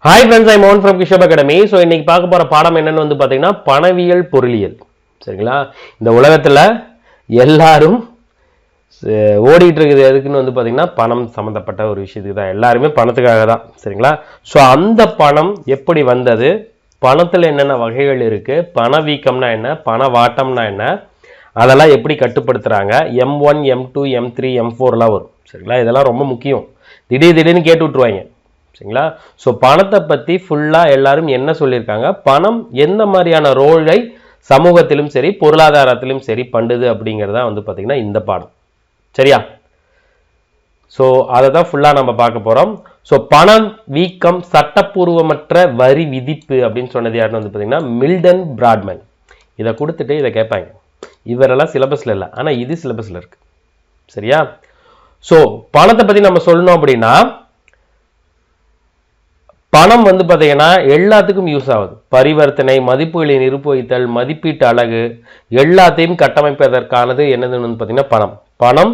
Hi friends, I'm Mohan from Kishab Academy. So இன்னைக்கு பார்க்க போற பாடம் என்னன்னு வந்து பாத்தீங்கன்னா பணவியல் பொருளியல். சரிங்களா? இந்த உலகத்துல எல்லாரும் ஓடிட்டு இருக்குது எதுக்குன்னு வந்து பாத்தீங்கன்னா பணம் சம்பந்தப்பட்ட ஒரு விஷயத்துக்கு தான். எல்லாருமே பணத்துக்காக தான். சரிங்களா? ஸோ அந்த பணம் எப்படி வந்தது, பணத்துல என்னென்ன வகைகள் இருக்கு, பணவீக்கம்னா என்ன, பணவாட்டம்னா என்ன, அதெல்லாம் எப்படி கட்டுப்படுத்துறாங்க, M1 M2 M3 M4 வரும். சரிங்களா? இதெல்லாம் ரொம்ப முக்கியம். திடீர்னு கேட்டு விட்டுருவாங்க. சரிங்களா? ஸோ பணத்தை பற்றி ஃபுல்லாக எல்லாரும் என்ன சொல்லியிருக்காங்க, பணம் எந்த மாதிரியான ரோலை சமூகத்திலும் சரி பொருளாதாரத்திலும் சரி பண்ணுது அப்படிங்கிறதா வந்து பார்த்தீங்கன்னா இந்த பாடம். சரியா? ஸோ அதை தான் ஃபுல்லாக நம்ம பார்க்க போகிறோம். ஸோ பணம் வீக்கம் சட்டப்பூர்வமற்ற வரி விதிப்பு அப்படின்னு சொன்னது யாருன்னு வந்து பார்த்தீங்கன்னா மில்டன் பிராட்மேன். இதை கொடுத்துட்டு இதை கேட்பாங்க. இவரெல்லாம் சிலபஸில் இல்லை, ஆனால் இது சிலபஸில் இருக்கு. சரியா? ஸோ பணத்தை பற்றி நம்ம சொல்லணும் அப்படின்னா பணம் வந்து பார்த்தீங்கன்னா எல்லாத்துக்கும் யூஸ் ஆகுது. பரிவர்த்தனை, மதிப்புகளை நிர்வகித்தல், மதிப்பீட்டு அலகு எல்லாத்தையும் கட்டமைப்பதற்கானது என்னதுன்னு பார்த்தீங்கன்னா பணம். பணம்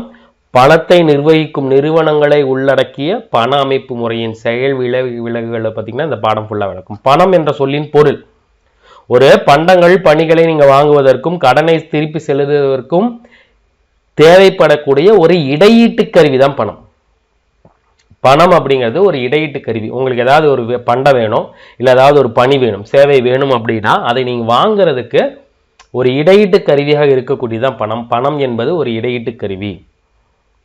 பணத்தை நிர்வகிக்கும் நிறுவனங்களை உள்ளடக்கிய பண அமைப்பு முறையின் செயல் விலகுகளை பார்த்தீங்கன்னா இந்த பாடம் ஃபுல்லாக விளக்கும். பணம் என்ற சொல்லின் பொருள் ஒரு பண்டங்கள் பணிகளை நீங்கள் வாங்குவதற்கும் கடனை திருப்பி செலுத்துவதற்கும் தேவைப்படக்கூடிய ஒரு இடையீட்டு கருவி தான் பணம். பணம் அப்படிங்கிறது ஒரு இடையீட்டு கருவி. உங்களுக்கு ஏதாவது ஒரு பண்டம் வேணும், இல்லை ஏதாவது ஒரு பணி வேணும், சேவை வேணும் அப்படின்னா அதை நீங்கள் வாங்குறதுக்கு ஒரு இடையீட்டு கருவியாக இருக்கக்கூடியதான் பணம். பணம் என்பது ஒரு இடையீட்டு கருவி.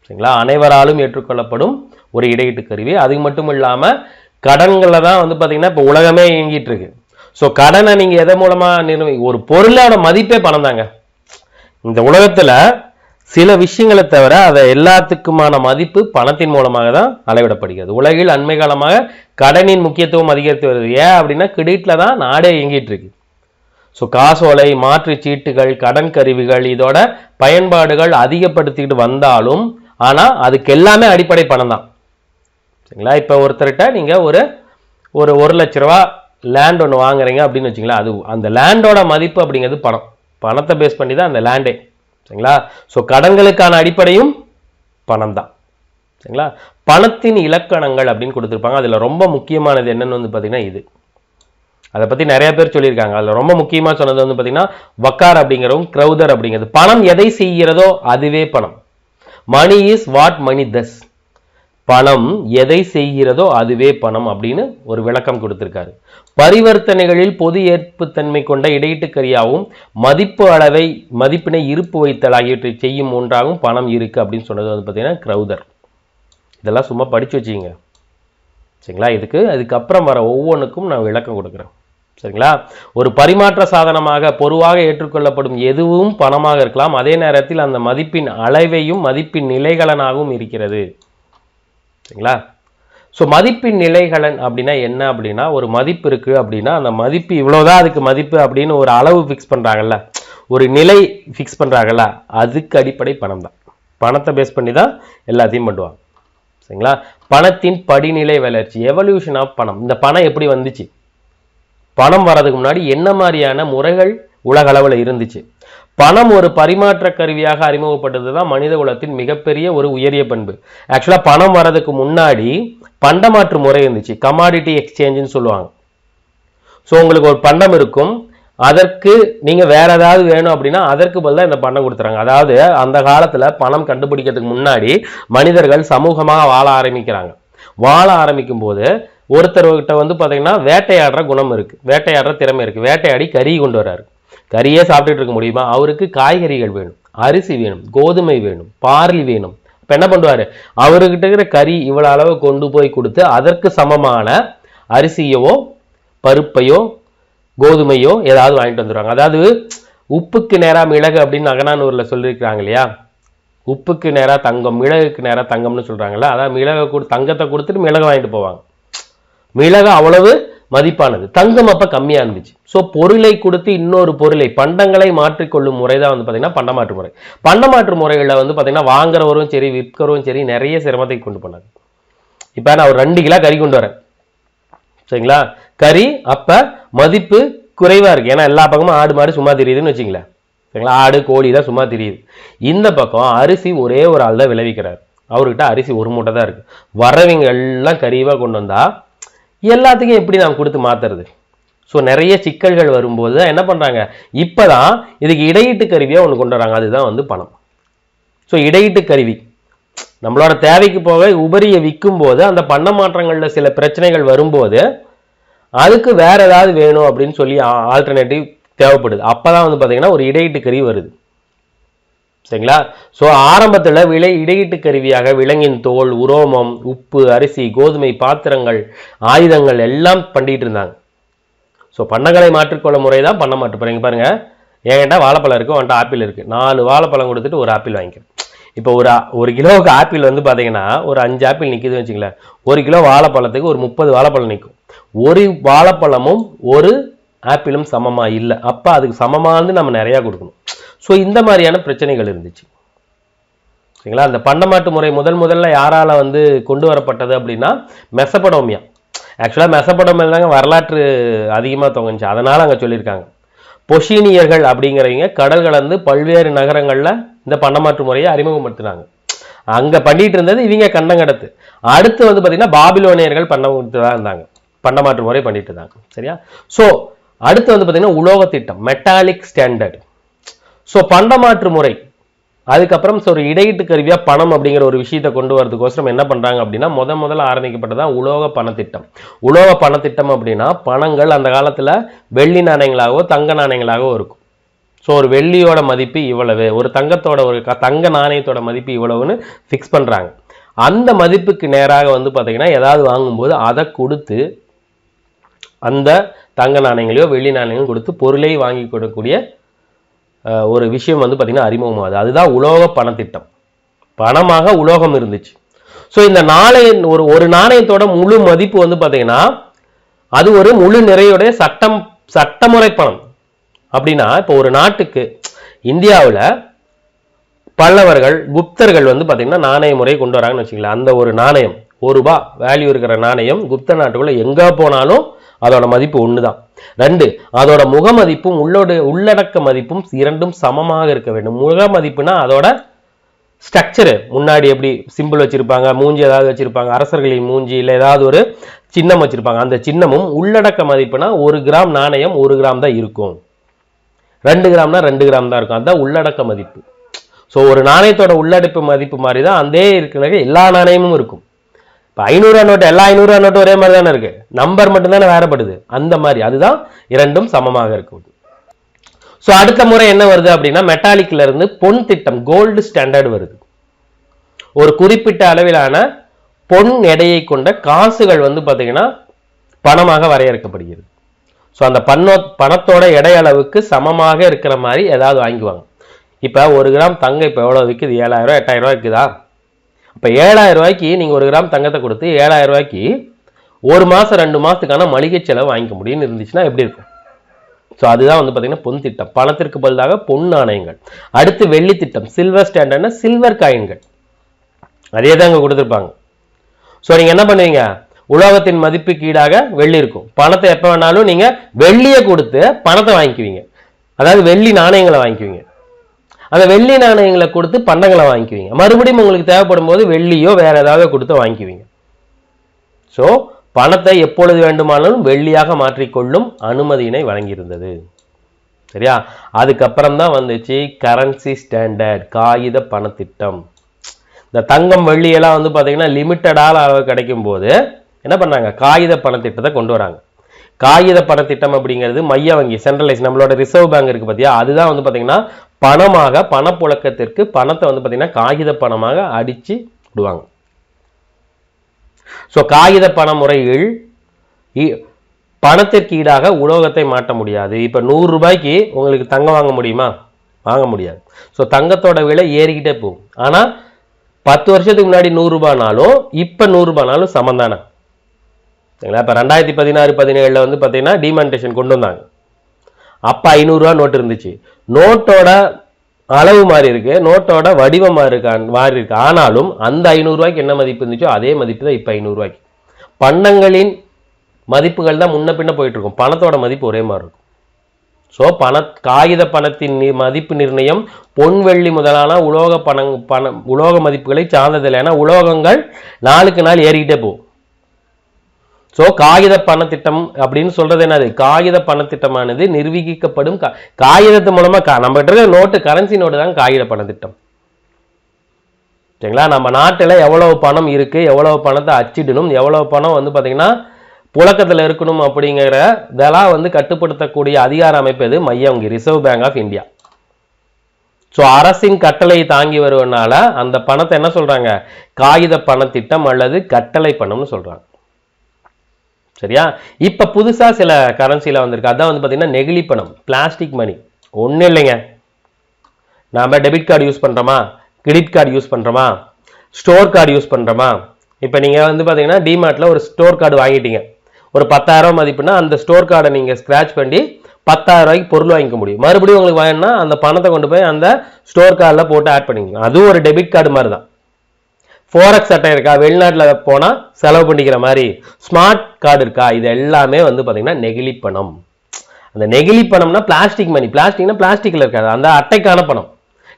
சரிங்களா? அனைவராலும் ஏற்றுக்கொள்ளப்படும் ஒரு இடையீட்டு கருவி. அது மட்டும் இல்லாமல் கடன்களில் தான் வந்து பார்த்தீங்கன்னா இப்போ உலகமே இயங்கிட்டு இருக்கு. ஸோ கடனை நீங்கள் எதை மூலமாக ஒரு பொருளோட மதிப்பே பணம் தாங்க. இந்த உலகத்தில் சில விஷயங்களை தவிர அதை எல்லாத்துக்குமான மதிப்பு பணத்தின் மூலமாக தான் அளவிடப்படுகிறது. உலகில் அண்மை காலமாக கடனின் முக்கியத்துவம் அதிகரித்து வருது. ஏன் அப்படின்னா கிரெடிட்டில் தான் நாடே இயங்கிட்டு இருக்கு. ஸோ காசோலை, மாற்று சீட்டுகள், கடன் கருவிகள் இதோட பயன்பாடுகள் அதிகப்படுத்திக்கிட்டு வந்தாலும் ஆனால் அதுக்கு எல்லாமே அடிப்படை பணம் தான். சரிங்களா? இப்போ ஒருத்தர்கிட்ட நீங்கள் ஒரு 1 லட்ச ரூபா லேண்ட் ஒன்று வாங்குறீங்க அப்படின்னு வச்சிங்களா, அது அந்த லேண்டோட மதிப்பு அப்படிங்கிறது பணம். பணத்தை பேஸ் பண்ணி தான் அந்த லேண்டே. சரிங்களா? ஸோ கடன்களுக்கான அடிப்படையும் பணம் தான். சரிங்களா? பணத்தின் இலக்கணங்கள் அப்படின்னு கொடுத்துருப்பாங்க. அதில் ரொம்ப முக்கியமானது என்னன்னு வந்து பார்த்தீங்கன்னா இது. அதை பற்றி நிறைய பேர் சொல்லியிருக்காங்க. அதில் ரொம்ப முக்கியமாக சொன்னது வந்து பார்த்தீங்கன்னா வக்கார் அப்படிங்கிறவும் க்ரௌதர் அப்படிங்கிறது. பணம் எதை செய்கிறதோ அதுவே பணம். மணி இஸ் வாட் மணி தஸ். பணம் எதை செய்கிறதோ அதுவே பணம் அப்படின்னு ஒரு விளக்கம் கொடுத்திருக்காரு. பரிவர்த்தனைகளில் பொது ஏற்புத்தன்மை கொண்ட இடையீட்டுக்கரியாகவும் மதிப்பினை இருப்பு வைத்தல் ஆகியவற்றை செய்யும் ஒன்றாகவும் பணம் இருக்கு அப்படின்னு சொன்னது வந்து பார்த்தீங்கன்னா க்ரௌதர். இதெல்லாம் சும்மா படிச்சு வச்சுங்க. சரிங்களா? அதுக்கப்புறம் வர ஒவ்வொன்றுக்கும் நான் விளக்கம் கொடுக்குறேன். சரிங்களா? ஒரு பரிமாற்ற சாதனமாக பொதுவாக ஏற்றுக்கொள்ளப்படும் எதுவும் பணமாக இருக்கலாம். அதே நேரத்தில் அந்த மதிப்பின் அளவையும் மதிப்பின் நிலைகளனாகவும் இருக்கிறது. சரிங்களா? ஸோ மதிப்பின் நிலைகளன் அப்படின்னா என்ன அப்படின்னா ஒரு மதிப்பு இருக்கு அப்படின்னா அந்த மதிப்பு இவ்வளோதான் அதுக்கு மதிப்பு அப்படின்னு ஒரு அளவு ஃபிக்ஸ் பண்ணுறாங்கல்ல, ஒரு நிலை ஃபிக்ஸ் பண்ணுறாங்கல்ல, அதுக்கு அடிப்படை பணம் தான். பணத்தை பேஸ் பண்ணி தான் எல்லாத்தையும் பண்ணுவாங்க. சரிங்களா? பணத்தின் படிநிலை வளர்ச்சி, எவல்யூஷன் ஆஃப் பணம். இந்த பணம் எப்படி வந்துச்சு, பணம் வர்றதுக்கு முன்னாடி என்ன மாதிரியான முறைகள் உலக அளவில் இருந்துச்சு. பணம் ஒரு பரிமாற்ற கருவியாக அறிமுகப்பட்டது தான் மனித குலத்தின் மிகப்பெரிய ஒரு உயரிய பண்பு. ஆக்சுவலாக பணம் வர்றதுக்கு முன்னாடி பண்டமாற்று முறை இருந்துச்சு, கமாடிட்டி எக்ஸ்சேஞ்சுன்னு சொல்லுவாங்க. ஸோ உங்களுக்கு ஒரு பண்டம் இருக்கும், அதற்கு நீங்கள் வேற ஏதாவது வேணும் அப்படின்னா அதற்கு பதிலாக இந்த பண்டம் கொடுத்துறாங்க. அதாவது அந்த காலத்தில் பணம் கண்டுபிடிக்கிறதுக்கு முன்னாடி மனிதர்கள் சமூகமாக வாழ ஆரம்பிக்கிறாங்க. வாழ ஆரம்பிக்கும் போது ஒருத்தர்கிட்ட வந்து பார்த்தீங்கன்னா வேட்டையாடுற குணம் இருக்கு, வேட்டையாடுற திறமை இருக்கு. வேட்டையாடி கறி கொண்டு வர்றாரு. கறியே சாப்பிட்டுட்டு இருக்க முடியுமா? அவருக்கு காய்கறிகள் வேணும், அரிசி வேணும், கோதுமை வேணும், பார்லி வேணும். இப்போ என்ன பண்ணுவாரு, அவர்கிட்ட இருக்கிற கறி இவ்வளோ அளவு கொண்டு போய் கொடுத்து அதற்கு சமமான அரிசியவோ பருப்பையோ கோதுமையோ ஏதாவது வாங்கிட்டு வந்துடுவாங்க. அதாவது உப்புக்கு நேராக மிளகு அப்படின்னு அகனானூரில் சொல்லியிருக்கிறாங்க இல்லையா, உப்புக்கு நேராக தங்கம், மிளகுக்கு நேராக தங்கம்னு சொல்கிறாங்கல்ல. அதாவது தங்கத்தை கொடுத்துட்டு மிளகு வாங்கிட்டு போவாங்க. மிளகு அவ்வளவு மதிப்பானது, தங்கம் அப்ப கம்மியா இருந்துச்சு. ஸோ பொருளை கொடுத்து இன்னொரு பொருளை பண்டங்களை மாற்றிக்கொள்ளும் முறை தான் வந்து பார்த்தீங்கன்னா பண்டமாற்று முறை. பண்டமாற்று முறைகளில் வந்து பார்த்தீங்கன்னா வாங்குறவரும் சரி விற்கிறவரும் சரி நிறைய சிரமத்தை கொண்டு போனாங்க. இப்போ நான் ஒரு 2 கிலோ கறி கொண்டு வரேன். சரிங்களா? கறி அப்ப மதிப்பு குறைவா இருக்கு, ஏன்னா எல்லா பக்கமும் ஆடு மாடு சும்மா தெரியுதுன்னு வச்சுங்களேன். சரிங்களா? ஆடு கோழி தான் சும்மா தெரியுது. இந்த பக்கம் அரிசி ஒரே ஒரு ஆள் தான் விளைவிக்கிறார், அவர்கிட்ட அரிசி 1 மூட்டை தான் இருக்கு. வரவங்க எல்லாம் கறிவா கொண்டு வந்தா எல்லாத்துக்கும் எப்படி நாம் கொடுத்து மாத்துறது? ஸோ நிறைய சிக்கல்கள் வரும்போது என்ன பண்றாங்க, இப்பதான் இதுக்கு இடையீட்டு கருவியா ஒன்று கொண்டு வராங்க. அதுதான் வந்து பணம். ஸோ இடையீட்டு கருவி நம்மளோட தேவைக்கு போக உபரியை விற்கும் போது அந்த பண மாற்றங்கள்ல சில பிரச்சனைகள் வரும்போது அதுக்கு வேற ஏதாவது வேணும் அப்படின்னு சொல்லி ஆல்டர்னேட்டிவ் தேவைப்படுது. அப்பதான் வந்து பாத்தீங்கன்னா ஒரு இடையீட்டு கருவி வருது. சரிங்களா? ஸோ ஆரம்பத்தில் இடையீட்டு கருவியாக விலங்கின் தோல், உரோமம், உப்பு, அரிசி, கோதுமை, பாத்திரங்கள், ஆயுதங்கள் எல்லாம் பண்ணிட்டு இருந்தாங்க. ஸோ பண்ணங்களை மாற்றிக்கொள்ள முறை தான் பண்ண மாற்று போறீங்க. பாருங்க, என்கிட்ட வாழைப்பழம் இருக்கு, உன்ட்ட ஆப்பிள் இருக்கு. 4 வாழைப்பழம் கொடுத்துட்டு ஒரு ஆப்பிள் வாங்கிக்கிறேன். இப்போ ஒரு கிலோவுக்கு ஆப்பிள் வந்து பாத்தீங்கன்னா ஒரு 5 ஆப்பிள் நிக்குது வச்சுங்களேன். 1 கிலோ வாழைப்பழத்துக்கு ஒரு 30 வாழைப்பழம் நிற்கும். ஒரு வாழைப்பழமும் ஒரு ஆப்பிளும் சமமா இல்லை. அப்ப அதுக்கு சமமானது நம்ம நிறைய கொடுக்கணும். ஸோ இந்த மாதிரியான பிரச்சனைகள் இருந்துச்சு. சரிங்களா? அந்த பண்டமாட்டு முறை முதல்ல யாரால வந்து கொண்டு வரப்பட்டது அப்படின்னா மெசபடோமியா. ஆக்சுவலா மெசபடோமியா தாங்க வரலாற்று அதிகமா தொங்குச்சு. அதனால அங்க சொல்லியிருக்காங்க. பொஷீனியர்கள் அப்படிங்கிறவங்க கடல் கடந்து பல்வேறு நகரங்கள்ல இந்த பண்டமாற்று முறையை அறிமுகப்படுத்தினாங்க. அங்க பண்ணிட்டு இருந்தது இவங்க கண்டங்கடத்து. அடுத்து வந்து பாத்தீங்கன்னா பாபிலோனியர்கள் பண்ண இருந்தாங்க, பண்டமாற்று முறை பண்ணிட்டு இருந்தாங்க. சரியா? சோ அடுத்து வந்து பாத்தீங்கன்னா உலோக திட்டம், மெட்டாலிக் ஸ்டாண்டர்ட். ஸோ பண்டமாற்று முறை அதுக்கப்புறம் ஒரு இடையீட்டு கருவியா பணம் அப்படிங்கிற ஒரு விஷயத்தை கொண்டு வரதுக்கோசரம் என்ன பண்றாங்க அப்படின்னா முதல்ல ஆரம்பிக்கப்பட்டதான் உலோக பணத்திட்டம். உலோக பணத்திட்டம் அப்படின்னா பணங்கள் அந்த காலத்துல வெள்ளி நாணயங்களாகவோ தங்க நாணயங்களாகவோ இருக்கும். ஸோ ஒரு வெள்ளியோட மதிப்பு இவ்வளவு, ஒரு தங்க நாணயத்தோட மதிப்பு இவ்வளவுன்னு ஃபிக்ஸ் பண்றாங்க. அந்த மதிப்புக்கு நேராக வந்து பாத்தீங்கன்னா ஏதாவது வாங்கும்போது அதை கொடுத்து அந்த தங்க நாணயங்களையோ வெள்ளி நாணயங்களையும் கொடுத்து பொருளை வாங்கி கொடுக்கக்கூடிய ஒரு விஷயம் வந்து பாத்தீங்கன்னா அறிமுகமாகுது. அதுதான் உலோக பணத்திட்டம். பணமாக உலோகம் இருந்துச்சு. ஸோ இந்த ஒரு நாணயத்தோட முழு மதிப்பு வந்து பாத்தீங்கன்னா அது ஒரு முழு நிறையுடைய சட்டமுறை பணம். அப்படின்னா இப்போ ஒரு நாட்டுக்கு இந்தியாவில் பல்லவர்கள் குப்தர்கள் வந்து பாத்தீங்கன்னா நாணய முறை கொண்டு வராங்கன்னு வச்சுக்கலாம். அந்த ஒரு நாணயம் ₹1 வேல்யூ இருக்கிற நாணயம் குப்த நாட்டுக்குள்ள எங்க போனாலும் அதோட மதிப்பு 1 தான். 2, அதோட முக மதிப்பும் உள்ளடக்க மதிப்பும் இரண்டும் சமமாக இருக்க வேண்டும். முக மதிப்புனா அதோட ஸ்ட்ரக்சரு, முன்னாடி எப்படி சிம்பிள் வச்சிருப்பாங்க, மூஞ்சி ஏதாவது வச்சிருப்பாங்க, அரசர்களின் மூஞ்சி இல்லை ஏதாவது ஒரு சின்னம் வச்சிருப்பாங்க, அந்த சின்னமும். உள்ளடக்க மதிப்புனா 1 கிராம் நாணயம் 1 கிராம் தான் இருக்கும், 2 கிராம்னா 2 கிராம் தான் இருக்கும். அதுதான் உள்ளடக்க மதிப்பு. ஸோ ஒரு நாணயத்தோட உள்ளடக்க மதிப்பு மாதிரி தான் அந்த இருக்கிற எல்லா நாணயமும் இருக்கும். இப்போ 500 நோட்டு எல்லா 500 நோட்டு ஒரே மாதிரி தானே இருக்கு, நம்பர் மட்டும்தானே வேறுபடுது. அந்த மாதிரி அதுதான் இரண்டும் சமமாக இருக்கும். ஸோ அடுத்த முறை என்ன வருது அப்படின்னா மெட்டாலிக்ல இருந்து பொன் திட்டம், கோல்டு ஸ்டாண்டர்ட் வருது. ஒரு குறிப்பிட்ட அளவிலான பொன் எடையை கொண்ட காசுகள் வந்து பாத்தீங்கன்னா பணமாக வரையறுக்கப்படுகிறது. ஸோ அந்த பணத்தோட எடை அளவுக்கு சமமாக இருக்கிற மாதிரி ஏதாவது வாங்கிக்குவாங்க. இப்போ 1 கிராம் தங்கம் இப்போ எவ்வளோ விற்குது? 7000 8000 இருக்குதா? இப்போ 7000 ரூபாய்க்கு நீங்கள் 1 கிராம் தங்கத்தை கொடுத்து 7000 ரூபாய்க்கு 1 மாதம் 2 மாதத்துக்கான மளிகை செலவு வாங்கிக்க முடியும்னு இருந்துச்சுன்னா எப்படி இருக்கும்? ஸோ அதுதான் வந்து பார்த்தீங்கன்னா பொன் திட்டம். பணத்திற்கு பதிலாக பொன் நாணயங்கள். அடுத்து வெள்ளி திட்டம், சில்வர் ஸ்டாண்டர்ட்னா சில்வர் காயின்கள். அதே தான் இங்கே கொடுத்துருப்பாங்க. ஸோ நீங்கள் என்ன பண்ணுவீங்க, உலோகத்தின் மதிப்புக்கு ஈடாக வெள்ளி இருக்கும். பணத்தை எப்போ வேணாலும் நீங்கள் வெள்ளியை கொடுத்து பணத்தை வாங்கிக்குவீங்க, அதாவது வெள்ளி நாணயங்களை வாங்கிக்குவீங்க. அந்த வெள்ளி நாணயங்களை கொடுத்து பண்டங்களை வாங்கிக்குவீங்க. மறுபடியும் உங்களுக்கு தேவைப்படும் போது வெள்ளியோ வேற ஏதாவது கொடுத்து வாங்கிக்குவீங்க. ஸோ பணத்தை எப்பொழுது வேண்டுமானாலும் வெள்ளியாக மாற்றிக்கொள்ளும் அனுமதியினை வழங்கியிருந்தது. சரியா? அதுக்கப்புறம் தான் வந்துச்சு கரன்சி ஸ்டாண்டர்ட், காகித பணத்திட்டம். இந்த தங்கம் வெள்ளியெல்லாம் வந்து பார்த்தீங்கன்னா லிமிட்டடான அளவு கிடைக்கும் போது என்ன பண்ணாங்க, காகித பணத்திட்டத்தை கொண்டு வராங்க. காகித பணத்திட்டம் அப்படிங்கிறது மைய வங்கி, சென்ட்ரலைஸ், நம்மளோட ரிசர்வ் பேங்க் இருக்கு பார்த்தியா, அதுதான் வந்து பார்த்தீங்கன்னா பணமாக பணப்புழக்கத்திற்கு பணத்தை வந்து பார்த்தீங்கன்னா காகித பணமாக அடிச்சு விடுவாங்க. ஸோ காகித பண முறையில் பணத்திற்கு ஈடாக உலோகத்தை மாற்ற முடியாது. இப்போ 100 ரூபாய்க்கு உங்களுக்கு தங்கம் வாங்க முடியுமா? வாங்க முடியாது. ஸோ தங்கத்தோட விலை ஏறிக்கிட்டே போகும். ஆனால் 10 வருஷத்துக்கு முன்னாடி 100 ரூபாய்னாலும் இப்போ 100 ரூபாய்னாலும் சமம் தானே. சரிங்களா? இப்போ 2016-17 வந்து பார்த்தீங்கன்னா டிமானிட்டேஷன் கொண்டு வந்தாங்க. அப்போ 500 ரூபா நோட்டு இருந்துச்சு. நோட்டோட அளவு மாறி இருக்கு, நோட்டோட வடிவம் மாறி இருக்கு. ஆனாலும் அந்த 500 ரூபாய்க்கு என்ன மதிப்பு இருந்துச்சோ அதே மதிப்பு தான் இப்போ 500 ரூபாய்க்கு. பண்டங்களின் மதிப்புகள் தான் முன்ன பின்ன போயிட்டு இருக்கும், பணத்தோட மதிப்பு ஒரே மாதிரி இருக்கும். ஸோ காகித பணத்தின் மதிப்பு நிர்ணயம் பொன் வெள்ளி முதலான உலோக மதிப்புகளை சார்ந்ததில்லை. ஏன்னா உலோகங்கள் நாளுக்கு நாள் ஏறிக்கிட்டே போகும். ஸோ காகித பணத்திட்டம் அப்படின்னு சொல்றது என்னது? காகித பணத்திட்டமானது நிர்வகிக்கப்படும் காகிதத்து மூலமா நம்ம கிட்ட இருக்க நோட்டு, கரன்சி நோட்டு தான் காகித பணத்திட்டம். சரிங்களா? நம்ம நாட்டில் எவ்வளவு பணம் இருக்கு, எவ்வளவு பணத்தை அச்சிடணும், எவ்வளவு பணம் வந்து பார்த்தீங்கன்னா புழக்கத்தில் இருக்கணும் அப்படிங்கிற இதெல்லாம் வந்து கட்டுப்படுத்தக்கூடிய அதிகார அமைப்பு எது? மைய வங்கி, Reserve Bank of India. So அரசின் கட்டளை தாங்கி வருவதனால அந்த பணத்தை என்ன சொல்றாங்க? காகித பணத்திட்டம் அல்லது கட்டளை பணம்னு சொல்றாங்க. சரியா? இப்ப புதுசா சில கரன்சில வந்திருக்கு. அதான் வந்து பாத்தீங்கன்னா நெகிழி பணம், பிளாஸ்டிக் மணி. ஒன்றும் இல்லைங்க, நாம டெபிட் கார்டு யூஸ் பண்றோமா, கிரெடிட் கார்டு யூஸ் பண்றோமா, ஸ்டோர் கார்டு யூஸ் பண்றோமா? இப்போ நீங்க வந்து பாத்தீங்கன்னா டிமார்ட்ல ஒரு ஸ்டோர் கார்டு வாங்கிட்டீங்க, ஒரு 10,000 மதிப்புனா அந்த ஸ்டோர் கார்டை நீங்க ஸ்கிராச் பண்ணி 10,000 ரூபாய்க்கு பொருள் வாங்கிக்க முடியும். மறுபடியும் உங்களுக்கு வேணும்னா அந்த பணத்தை கொண்டு போய் அந்த ஸ்டோர் கார்டில் போட்டு ஆட் பண்ணிக்கலாம். அதுவும் ஒரு டெபிட் கார்டு மாதிரி தான். ஃபோரெக்ஸ் அட்டை இருக்கா, வெளிநாட்டில் போனால் செலவு பண்ணிக்கிற மாதிரி ஸ்மார்ட் கார்டு இருக்கா, இது எல்லாமே வந்து பார்த்தீங்கன்னா நெகிழி பணம். அந்த நெகிழி பணம்னா பிளாஸ்டிக் மணி. பிளாஸ்டிக்னா பிளாஸ்டிக்கில் இருக்காது, அந்த அட்டைக்கான பணம்.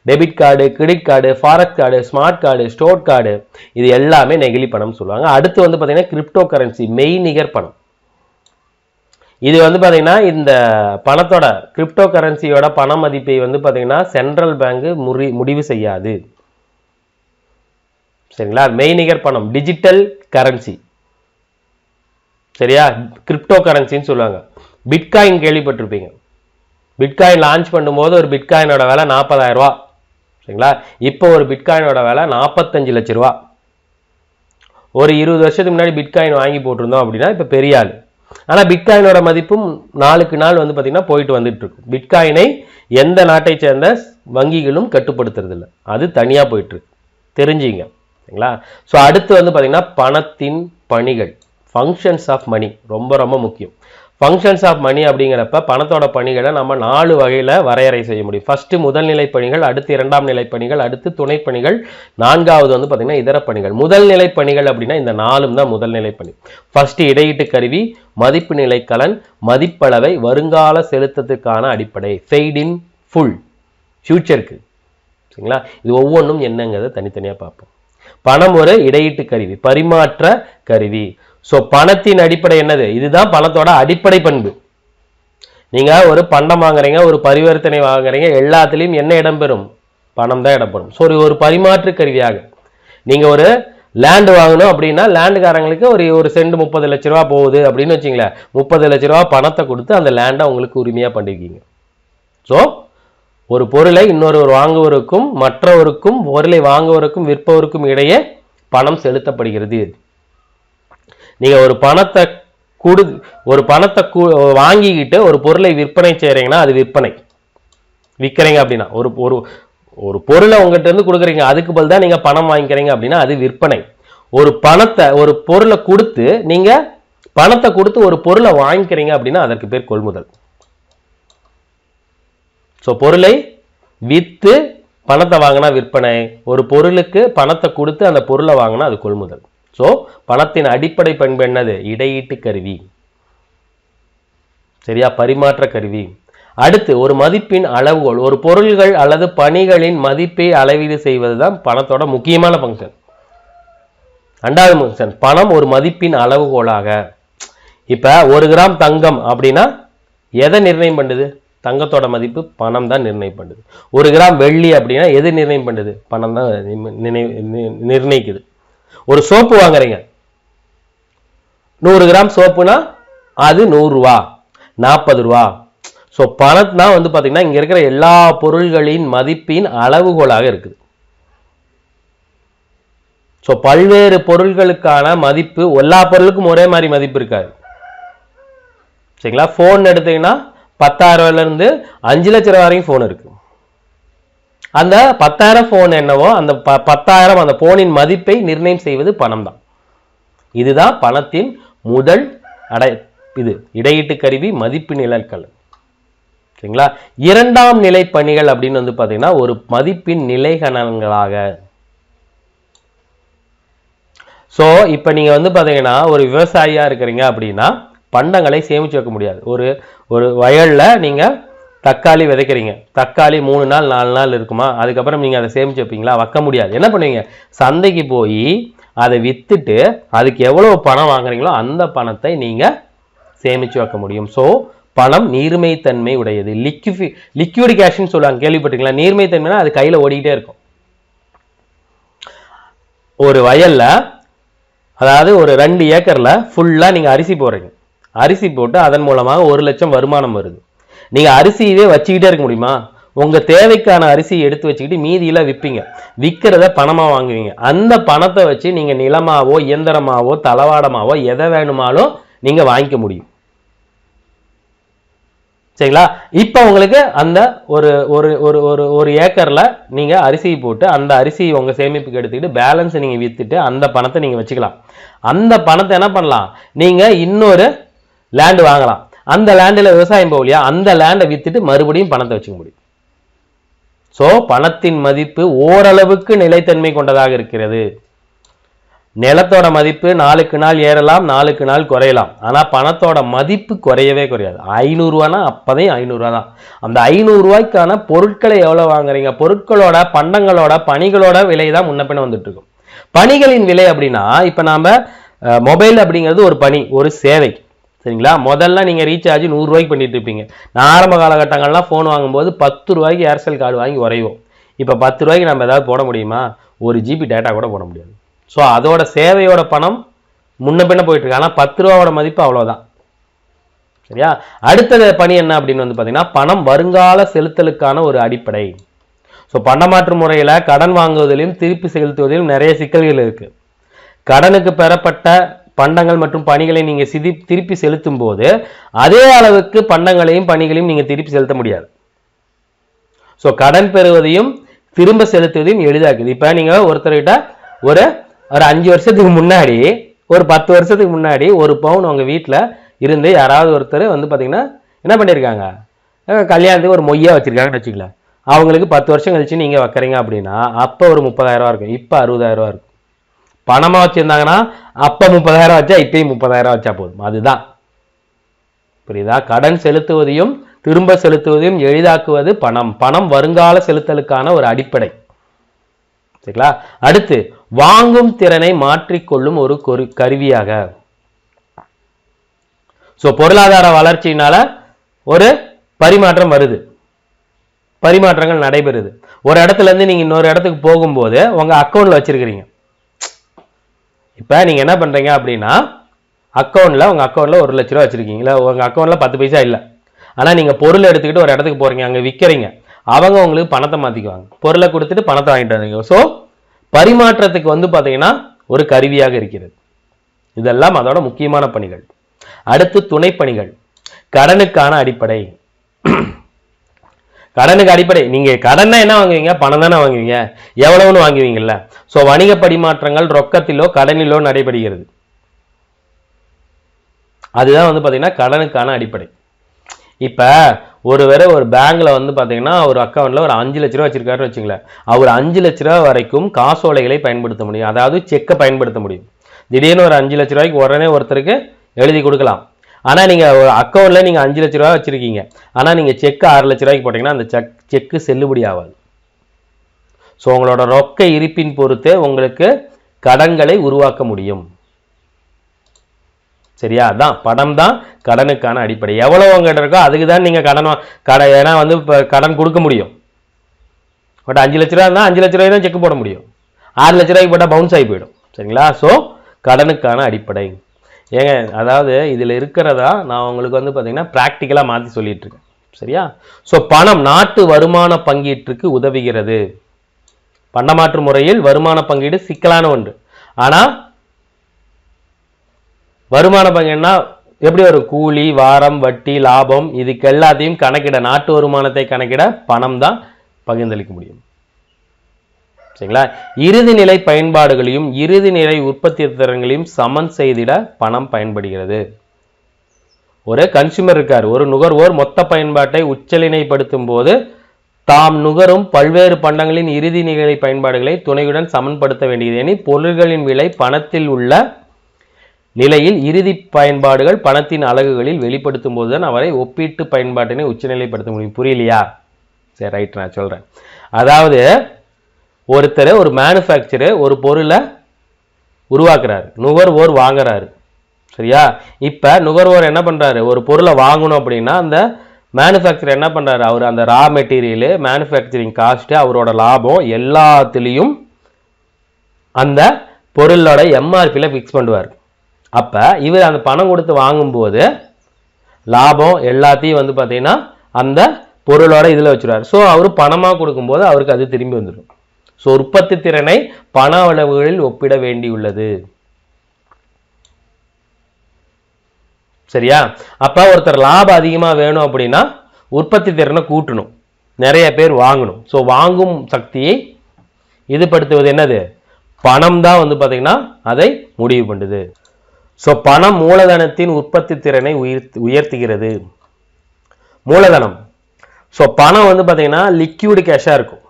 Debit card, credit card, forex card, smart card, store card, இது எல்லாமே நெகிழி பணம் சொல்லுவாங்க. அடுத்து வந்து பார்த்தீங்கன்னா கிரிப்டோ கரன்சி, மெய்நிகர் பணம். இது வந்து பார்த்தீங்கன்னா இந்த பணத்தோட கிரிப்டோ கரன்சியோட பண மதிப்பை வந்து பார்த்தீங்கன்னா சென்ட்ரல் பேங்க் முடிவு செய்யாது. சரிங்களா? மெய்நிகர் பணம், டிஜிட்டல் கரன்சி. சரியா? கிரிப்டோ கரன்சின்னு சொல்லுவாங்க. பிட்காயின் கேள்விப்பட்டிருப்பீங்க. பிட்காயின் லான்ச் பண்ணும்போது ஒரு பிட்காயினோட விலை 40,000 ரூபா. சரிங்களா? இப்போ ஒரு பிட்காயினோட விலை 45 லட்சம் ரூபா. ஒரு 20 வருஷத்துக்கு முன்னாடி பிட்காயின் வாங்கி போட்டிருந்தோம் அப்படின்னா இப்போ பெரிய ஆள். ஆனால் பிட்காயினோட மதிப்பும் நாளுக்கு நாள் வந்து பார்த்தீங்கன்னா போயிட்டு வந்துட்டு இருக்கும். பிட்காயினை எந்த நாட்டை சேர்ந்த வங்கிகளும் கட்டுப்படுத்துறது இல்லை, அது தனியாக போயிட்டு இருக்கு, தெரிஞ்சுங்க. சரிங்களா? ஸோ அடுத்து வந்து பார்த்தீங்கன்னா பணத்தின் பணிகள், ஃபங்க்ஷன்ஸ் ஆஃப் மணி, ரொம்ப ரொம்ப முக்கியம். ஃபங்க்ஷன்ஸ் ஆஃப் மணி அப்படிங்கிறப்ப பணத்தோட பணிகளை நம்ம 4 வகையில் வரையறை செய்ய முடியும். ஃபர்ஸ்ட் முதல்நிலை பணிகள், அடுத்து 2ஆம் நிலை பணிகள், அடுத்து துணை பணிகள், 4வது வந்து பார்த்தீங்கன்னா இதர பணிகள். முதல்நிலை பணிகள் அப்படின்னா இந்த 4ம் தான் முதல்நிலை பணி. ஃபர்ஸ்ட் இடையீட்டு கருவி, மதிப்பு நிலைக்கலன், மதிப்பளவை வருங்கால செலுத்தத்துக்கான அடிப்படை, பெய்ட் இன் ஃபுல், ஃபியூச்சருக்கு. சரிங்களா? இது ஒவ்வொன்றும் என்னங்கிறத தனித்தனியாக பார்ப்போம். பணம் ஒரு இடையீட்டு கருவி, பரிமாற்ற கருவி. ஸோ பணத்தின் அடிப்படை என்னது? இதுதான் பணத்தோட அடிப்படை பண்பு. நீங்க ஒரு பண்டம் வாங்குறீங்க, ஒரு பரிவர்த்தனை வாங்குறீங்க, எல்லாத்துலேயும் என்ன இடம்பெறும்? பணம் தான் இடம்பெறும். ஸோ ஒரு பரிமாற்று கருவியாக நீங்க ஒரு லேண்டு வாங்கணும் அப்படின்னா லேண்டுக்காரங்களுக்கு ஒரு சென்ட் 30 லட்ச ரூபா போகுது அப்படின்னு வச்சுங்களேன், 30 லட்ச ரூபா பணத்தை கொடுத்து அந்த லேண்டை உங்களுக்கு உரிமையாக பண்ணிருக்கீங்க. ஸோ ஒரு பொருளை இன்னொருவர் வாங்குவதற்கும் மற்றவருக்கும் பொருளை வாங்குவதற்கும் விற்பவருக்கும் இடையே பணம் செலுத்தப்படுகிறது. நீங்க ஒரு பணத்தை வாங்கிக்கிட்டு ஒரு பொருளை விற்பனை செய்யறீங்கன்னா அது விற்பனை. விற்கிறீங்க அப்படின்னா ஒரு பொருளை உங்ககிட்ட இருந்து கொடுக்குறீங்க, அதுக்கு பதில் தான் நீங்க பணம் வாங்கிக்கிறீங்க அப்படின்னா அது விற்பனை. ஒரு பொருளை கொடுத்து நீங்க பணத்தை கொடுத்து ஒரு பொருளை வாங்கிக்கிறீங்க அப்படின்னா அதற்கு பேர் கொள்முதல். ஸோ பொருளை விற்று பணத்தை வாங்கினா விற்பனை, ஒரு பொருளுக்கு பணத்தை கொடுத்து அந்த பொருளை வாங்கினா அது கொள்முதல். ஸோ பணத்தின் அடிப்படை பண்பு என்னது? இடையீட்டு கருவி. சரியா? பரிமாற்ற கருவி. அடுத்து ஒரு மதிப்பின் அளவுகோல், ஒரு பொருள்கள் அல்லது பணிகளின் மதிப்பை அளவீடு செய்வதுதான் பணத்தோட முக்கியமான ஃபங்க்ஷன். 2வது ஃபங்க்ஷன், பணம் ஒரு மதிப்பின் அளவுகோலாக. இப்ப 1 கிராம் தங்கம் அப்படின்னா எதை நிர்ணயம் பண்ணுது? தங்கத்தோட மதிப்பு பணம் தான் நிர்ணயம் பண்ணுது. 1 கிராம் வெள்ளி அப்படின்னா எது நிர்ணயம் பண்ணுது? பணம் தான் நிர்ணயிக்குது. ஒரு சோப்பு வாங்குறீங்க, 100 கிராம் சோப்புனா அது 100 ரூபா, 40 ரூபா. ஸோ பணம் தான் வந்து பார்த்தீங்கன்னா இங்க இருக்கிற எல்லா பொருள்களின் மதிப்பின் அளவுகோலாக இருக்குது. ஸோ பல்வேறு பொருள்களுக்கான மதிப்பு எல்லா பொருளுக்கும் ஒரே மாதிரி மதிப்பு இருக்காது. சரிங்களா? ஃபோன் எடுத்தீங்கன்னா 10,000 இருந்து 5 லட்சம் ரூபாய் வரைக்கும் ஃபோன் இருக்கு. அந்த 10,000 ஃபோன் என்னவோ அந்த 10,000 அந்த போனின் மதிப்பை நிர்ணயம் செய்வது பணம் தான். இதுதான் பணத்தின் முதல் இடையீட்டு கருவி, மதிப்பு நிலைக்கலன். சரிங்களா? 2ஆம் நிலை பணிகள் அப்படின்னு வந்து பாத்தீங்கன்னா ஒரு மதிப்பின் நிலைகணங்களாக. ஸோ இப்போ நீங்க வந்து பாத்தீங்கன்னா ஒரு விவசாயியா இருக்கிறீங்க அப்படின்னா பண்டங்களை சேமிச்சு வைக்க முடியாது. ஒரு வயல்ல நீங்க தக்காளி விதைக்கிறீங்க, தக்காளி 3 நாள் 4 நாள் இருக்குமா, அதுக்கப்புறம் நீங்க அதை சேமிச்சு வைப்பீங்களா? வைக்க முடியாது. என்ன பண்ணுவீங்க? சந்தைக்கு போய் அதை வித்துட்டு அதுக்கு எவ்வளவு பணம் வாங்குறீங்களோ அந்த பணத்தை நீங்க சேமிச்சு வைக்க முடியும். ஸோ பணம் நீர்மைத்தன்மை உடையது. லிக்விட் கேஷ்னு சொல்லுவாங்க, கேள்விப்பட்டிருக்கீங்களா? நீர்மைத்தன்மைனா அது கையில ஓடிக்கிட்டே இருக்கும். ஒரு வயல்ல, அதாவது ஒரு 2 ஏக்கர்ல ஃபுல்லா நீங்க அரிசி போடுறீங்க. அரிசி போட்டு அதன் மூலமாக 1 லட்சம் வருமானம் வருது. நீங்க அரிசியவே வச்சுக்கிட்டே இருக்க முடியுமா? உங்க தேவைக்கான அரிசியை எடுத்து வச்சுக்கிட்டு மீதியில விற்பீங்க. விற்கிறத பணமா வாங்குவீங்க. அந்த பணத்தை வச்சு நீங்க நிலமாவோ இயந்திரமாவோ தளவாடமாவோ எதை வேணுமாலும் நீங்க வாங்கிக்க முடியும். சரிங்களா? இப்ப உங்களுக்கு அந்த ஒரு ஏக்கர்ல நீங்க அரிசி போட்டு அந்த அரிசி உங்க சேமிப்புக்கு எடுத்துக்கிட்டு பேலன்ஸ் நீங்க வித்துட்டு அந்த பணத்தை நீங்க வச்சுக்கலாம். அந்த பணத்தை என்ன பண்ணலாம்? நீங்க இன்னொரு லேண்ட் வாங்கலாம். அந்த லேண்டில் விவசாயம் போகலையா, அந்த லேண்டை வித்துட்டு மறுபடியும் பணத்தை வச்சுக்க முடியும். சோ பணத்தின் மதிப்பு ஓரளவுக்கு நிலைத்தன்மை கொண்டதாக இருக்கிறது. நிலத்தோட மதிப்பு நாளுக்கு நாள் ஏறலாம், நாளுக்கு நாள் குறையலாம். ஆனா பணத்தோட மதிப்பு குறையவே குறையாது. 500 ரூபானா அப்பதையும் 500 ரூபா தான். அந்த 500 ரூபாய்க்கான பொருட்களை எவ்வளவு வாங்குறீங்க? பொருட்களோட, பண்டங்களோட, பணிகளோட விலை தான் முன்ன பின்ன வந்துட்டு இருக்கும். பணிகளின் விலை அப்படின்னா, இப்ப நாம மொபைல் அப்படிங்கிறது ஒரு பணி, ஒரு சேவை. சரிங்களா? முதல்ல நீங்க ரீசார்ஜ் 100 ரூபாய்க்கு பண்ணிட்டு இருப்பீங்க. நான் ஆரம்ப காலகட்டங்கள்லாம் போன் வாங்கும்போது 10 ரூபாய்க்கு ஏர்செல் கார்டு வாங்கி உரைவோம். இப்ப 10 ரூபாய்க்கு நம்ம ஏதாவது போட முடியுமா? 1 GB டேட்டா கூட போட முடியாது. ஸோ அதோட சேவையோட பணம் முன்ன பின்ன போயிட்டு இருக்கு. ஆனால் 10 ரூபாவோட மதிப்பு அவ்வளோதான். சரியா? அடுத்தது பணி என்ன அப்படின்னு வந்து பார்த்தீங்கன்னா, பணம் வருங்கால செலுத்தலுக்கான ஒரு அடிப்படை. ஸோ பண்டமாற்று முறையில் கடன் வாங்குவதிலும் திருப்பி செலுத்துவதிலும் நிறைய சிக்கல்கள் இருக்கு. கடனுக்கு பெறப்பட்ட பண்டங்கள் மற்றும் பணிகளை நீங்க திருப்பி செலுத்தும் போது அதே அளவுக்கு பண்டங்களையும் பணிகளையும் நீங்க திருப்பி செலுத்த முடியாது. ஸோ கடன் பெறுவதையும் திரும்ப செலுத்துவதையும் எளிதாக்குது. இப்போ நீங்க ஒருத்தர்கிட்ட ஒரு 5 வருஷத்துக்கு முன்னாடி, ஒரு 10 வருஷத்துக்கு முன்னாடி 1 பவுன் உங்க வீட்டில் இருந்து யாராவது ஒருத்தர் வந்து பார்த்தீங்கன்னா என்ன பண்ணியிருக்காங்க, கல்யாணத்துக்கு ஒரு மொய்யா வச்சிருக்காங்கன்னு வச்சுக்கல. அவங்களுக்கு 10 வருஷம் கழிச்சு நீங்க வைக்கிறீங்க அப்படின்னா அப்போ ஒரு 30,000 ரூபா இருக்கும், இப்போ 60,000 இருக்கும். பணமா வச்சிருந்தாங்கன்னா அப்ப 30,000 வச்சா இப்பயும் 30,000 வச்சா போதும். அதுதான், புரியுதா? கடன் செலுத்துவதையும் திரும்ப செலுத்துவதையும் எளிதாக்குவது பணம். பணம் வருங்கால செலுத்தலுக்கான ஒரு அடிப்படை. சரிங்களா? அடுத்து வாங்கும் திறனை மாற்றிக்கொள்ளும் ஒரு கருவியாக. சோ பொருளாதார வளர்ச்சியினால ஒரு பரிமாற்றம் வருது, பரிமாற்றங்கள் நடைபெறுது. ஒரு இடத்துல இருந்து நீங்க இன்னொரு இடத்துக்கு போகும்போது உங்க அக்கௌண்ட்ல வச்சிருக்கிறீங்க. இப்ப நீங்க என்ன பண்றீங்க அப்படின்னா, உங்க அக்கௌண்ட்ல 1 லட்ச ரூபா வச்சிருக்கீங்க, இல்ல உங்க அக்கௌண்ட்ல 10 பைசா இல்ல. ஆனா நீங்க பொருள் எடுத்துக்கிட்டு ஒரு இடத்துக்கு போறீங்க, அங்க விற்கிறீங்க. அவங்க உங்களுக்கு பணத்தை மாத்திக்குவாங்க, பொருளை கொடுத்துட்டு பணத்தை வாங்கிட்டு வந்தீங்க. ஸோ பரிமாற்றத்துக்கு வந்து பாத்தீங்கன்னா ஒரு கருவியாக இருக்கிறது. இதெல்லாம் அதோட முக்கியமான பணிகள். அடுத்து துணை பணிகள். கடனுக்கான அடிப்படை. கடனுக்கு அடிப்படை, நீங்க கடன்னா என்ன வாங்குவீங்க? பணம் தானே வாங்குவீங்க, எவ்வளவுன்னு வாங்குவீங்கல்ல. சோ வணிக பரிமாற்றங்கள் ரொக்கத்திலோ கடனிலோ நடைபெறுகிறது. அதுதான் வந்து பாத்தீங்கன்னா கடனுக்கான அடிப்படை. இப்ப ஒருவேளை ஒரு பேங்க்ல வந்து பாத்தீங்கன்னா ஒரு அக்கௌண்ட்ல ஒரு 5 லட்ச ரூபா வச்சிருக்காருன்னு வச்சுங்களேன். அவர் 5 லட்ச ரூபா வரைக்கும் காசோலைகளை பயன்படுத்த முடியும், அதாவது செக்கை பயன்படுத்த முடியும். திடீர்னு ஒரு 5 லட்ச ரூபாய்க்கு உடனே ஒருத்தருக்கு எழுதி கொடுக்கலாம். ஆனா நீங்க ஒரு அக்கௌண்ட்ல நீங்க 5 லட்ச ரூபாய் வச்சிருக்கீங்க, ஆனா நீங்க செக் 6 லட்ச ரூபாய்க்கு போட்டீங்கன்னா அந்த செக்கு செல்லுபடி ஆகாது. ஸோ உங்களோட ரொக்க இருப்பின் பொறுத்து உங்களுக்கு கடன்களை உருவாக்க முடியும். சரியா? அதான் பணம் தான் கடனுக்கான அடிப்படை. எவ்வளவு உங்ககிட்ட இருக்கோ அதுக்கு தான் நீங்க ஏன்னா வந்து கடன் கொடுக்க முடியும். பட் 5 லட்ச ரூபா இருந்தால் 5 லட்ச ரூபாய் தான் செக் போட முடியும். 6 லட்ச ரூபாய்க்கு போட்டால் பவுன்ஸ் ஆகி போயிடும். சரிங்களா? ஸோ கடனுக்கான அடிப்படை. ஏங்க அதாவது இதில் இருக்கிறதா நான் உங்களுக்கு வந்து பார்த்தீங்கன்னா ப்ராக்டிக்கலாக மாற்றி சொல்லிட்டு இருக்கேன். சரியா? ஸோ பணம் நாட்டு வருமான பங்கீட்டுக்கு உதவுகிறது. பண்டமாற்று முறையில் வருமான பங்கீடு சிக்கலான ஒன்று. ஆனால் வருமான பங்கீடுனா எப்படி வரும்? கூலி, வாரம், வட்டி, லாபம், இதுக்கு எல்லாத்தையும் கணக்கிட, நாட்டு வருமானத்தை கணக்கிட பணம் தான் பகிர்ந்தளிக்க முடியும். சரிங்களா? இறுதி நிலை பயன்பாடுகளையும் இறுதி நிலை உற்பத்தி திறன்களையும் சமன் செய்திட பணம் பயன்படுகிறது. ஒரு கன்சூமர் இருக்கார், ஒரு நுகர்வோர் மொத்த பயன்பாட்டை உச்சநிலைப்படுத்தும் போது தாம் நுகரும் பல்வேறு பண்டங்களின் இறுதி நிலை பயன்பாடுகளை துணையுடன் சமன்படுத்த வேண்டியது. என பொருள்களின் விலை பணத்தில் உள்ள நிலையில் இறுதி பயன்பாடுகள் பணத்தின் அலகுகளில் வெளிப்படுத்தும் போதுதான் அவரை ஒப்பீட்டு பயன்பாட்டினை உச்சநிலைப்படுத்த முடியும். புரியலையா? சரி, ரைட், நான் சொல்றேன். அதாவது ஒருத்தர், ஒரு மேனுஃபேக்சரர் ஒரு பொருளை உருவாக்குறாரு, நுகர்வோர் வாங்குறாரு. சரியா? இப்ப நுகர்வோர் என்ன பண்றாரு, ஒரு பொருளை வாங்கணும் அப்படின்னா அந்த மேனுஃபேக்சர் என்ன பண்றாரு, அவர் அந்த ரா மெட்டீரியலு, மேனுஃபேக்சரிங் காஸ்ட், அவரோட லாபம் எல்லாத்துலேயும் அந்த பொருளோட எம்ஆர்பியில ஃபிக்ஸ் பண்ணுவார். அப்ப இவர் அந்த பணம் கொடுத்து வாங்கும்போது லாபம் எல்லாத்தையும் வந்து பார்த்தீங்கன்னா அந்த பொருளோட இதில் வச்சுருவார். ஸோ அவர் பணமாக கொடுக்கும்போது அவருக்கு அது திரும்பி வந்துடும். ஸோ உற்பத்தி திறனை பண அளவுகளில் ஒப்பிட வேண்டியுள்ளது. சரியா? அப்ப ஒருத்தர் லாபம் அதிகமாக வேணும் அப்படின்னா உற்பத்தி திறனை கூட்டணும், நிறைய பேர் வாங்கணும். ஸோ வாங்கும் சக்தியை இதுபடுத்துவது என்னது, பணம் தான் வந்து பார்த்தீங்கன்னா அதை முடிவு பண்ணுது. ஸோ பணம் மூலதனத்தின் உற்பத்தி திறனை உயர்த்துகிறது. மூலதனம், ஸோ பணம் வந்து பார்த்தீங்கன்னா லிக்விட் கேஷாக இருக்கும்.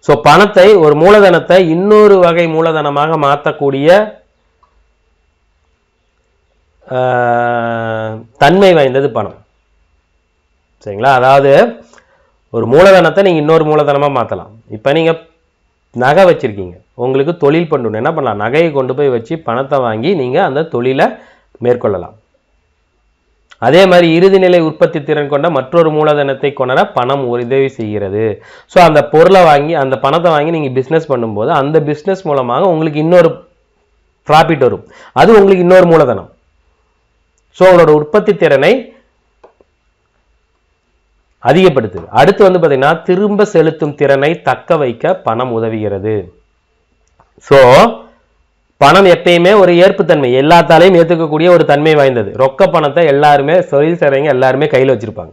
ஸோ பணத்தை, ஒரு மூலதனத்தை இன்னொரு வகை மூலதனமாக மாற்றக்கூடிய தன்மை வாய்ந்தது பணம். சரிங்களா? அதாவது ஒரு மூலதனத்தை நீங்கள் இன்னொரு மூலதனமாக மாற்றலாம். இப்போ நீங்கள் நகை வச்சுருக்கீங்க, உங்களுக்கு தொழில் பண்ணணும், என்ன பண்ணலாம், நகையை கொண்டு போய் வச்சு பணத்தை வாங்கி நீங்கள் அந்த தொழிலை மேற்கொள்ளலாம். அதே மாதிரி இறுதிநிலை உற்பத்தி திறன் கொண்ட மற்றொரு மூலதனத்தை கொண்ட பணம் உதவி செய்கிறது. ஸோ அந்த பொருளை வாங்கி, அந்த பணத்தை வாங்கி நீங்கள் பிஸ்னஸ் பண்ணும்போது அந்த பிஸ்னஸ் மூலமாக உங்களுக்கு இன்னொரு ப்ராஃபிட் வரும், அது உங்களுக்கு இன்னொரு மூலதனம். ஸோ உங்களோட உற்பத்தி திறனை அதிகப்படுத்துது. அடுத்து வந்து பார்த்தீங்கன்னா திரும்ப செலுத்தும் திறனை தக்க வைக்க பணம் உதவுகிறது. ஸோ பணம் எப்பயுமே ஒரு ஏற்புத்தன்மை, எல்லாத்தாலையும் ஏற்றுக்கக்கூடிய ஒரு தன்மை வாய்ந்தது. ரொக்க பணத்தை எல்லாருமே, தொழில் செய்றவங்க எல்லாருமே கையில் வச்சிருப்பாங்க.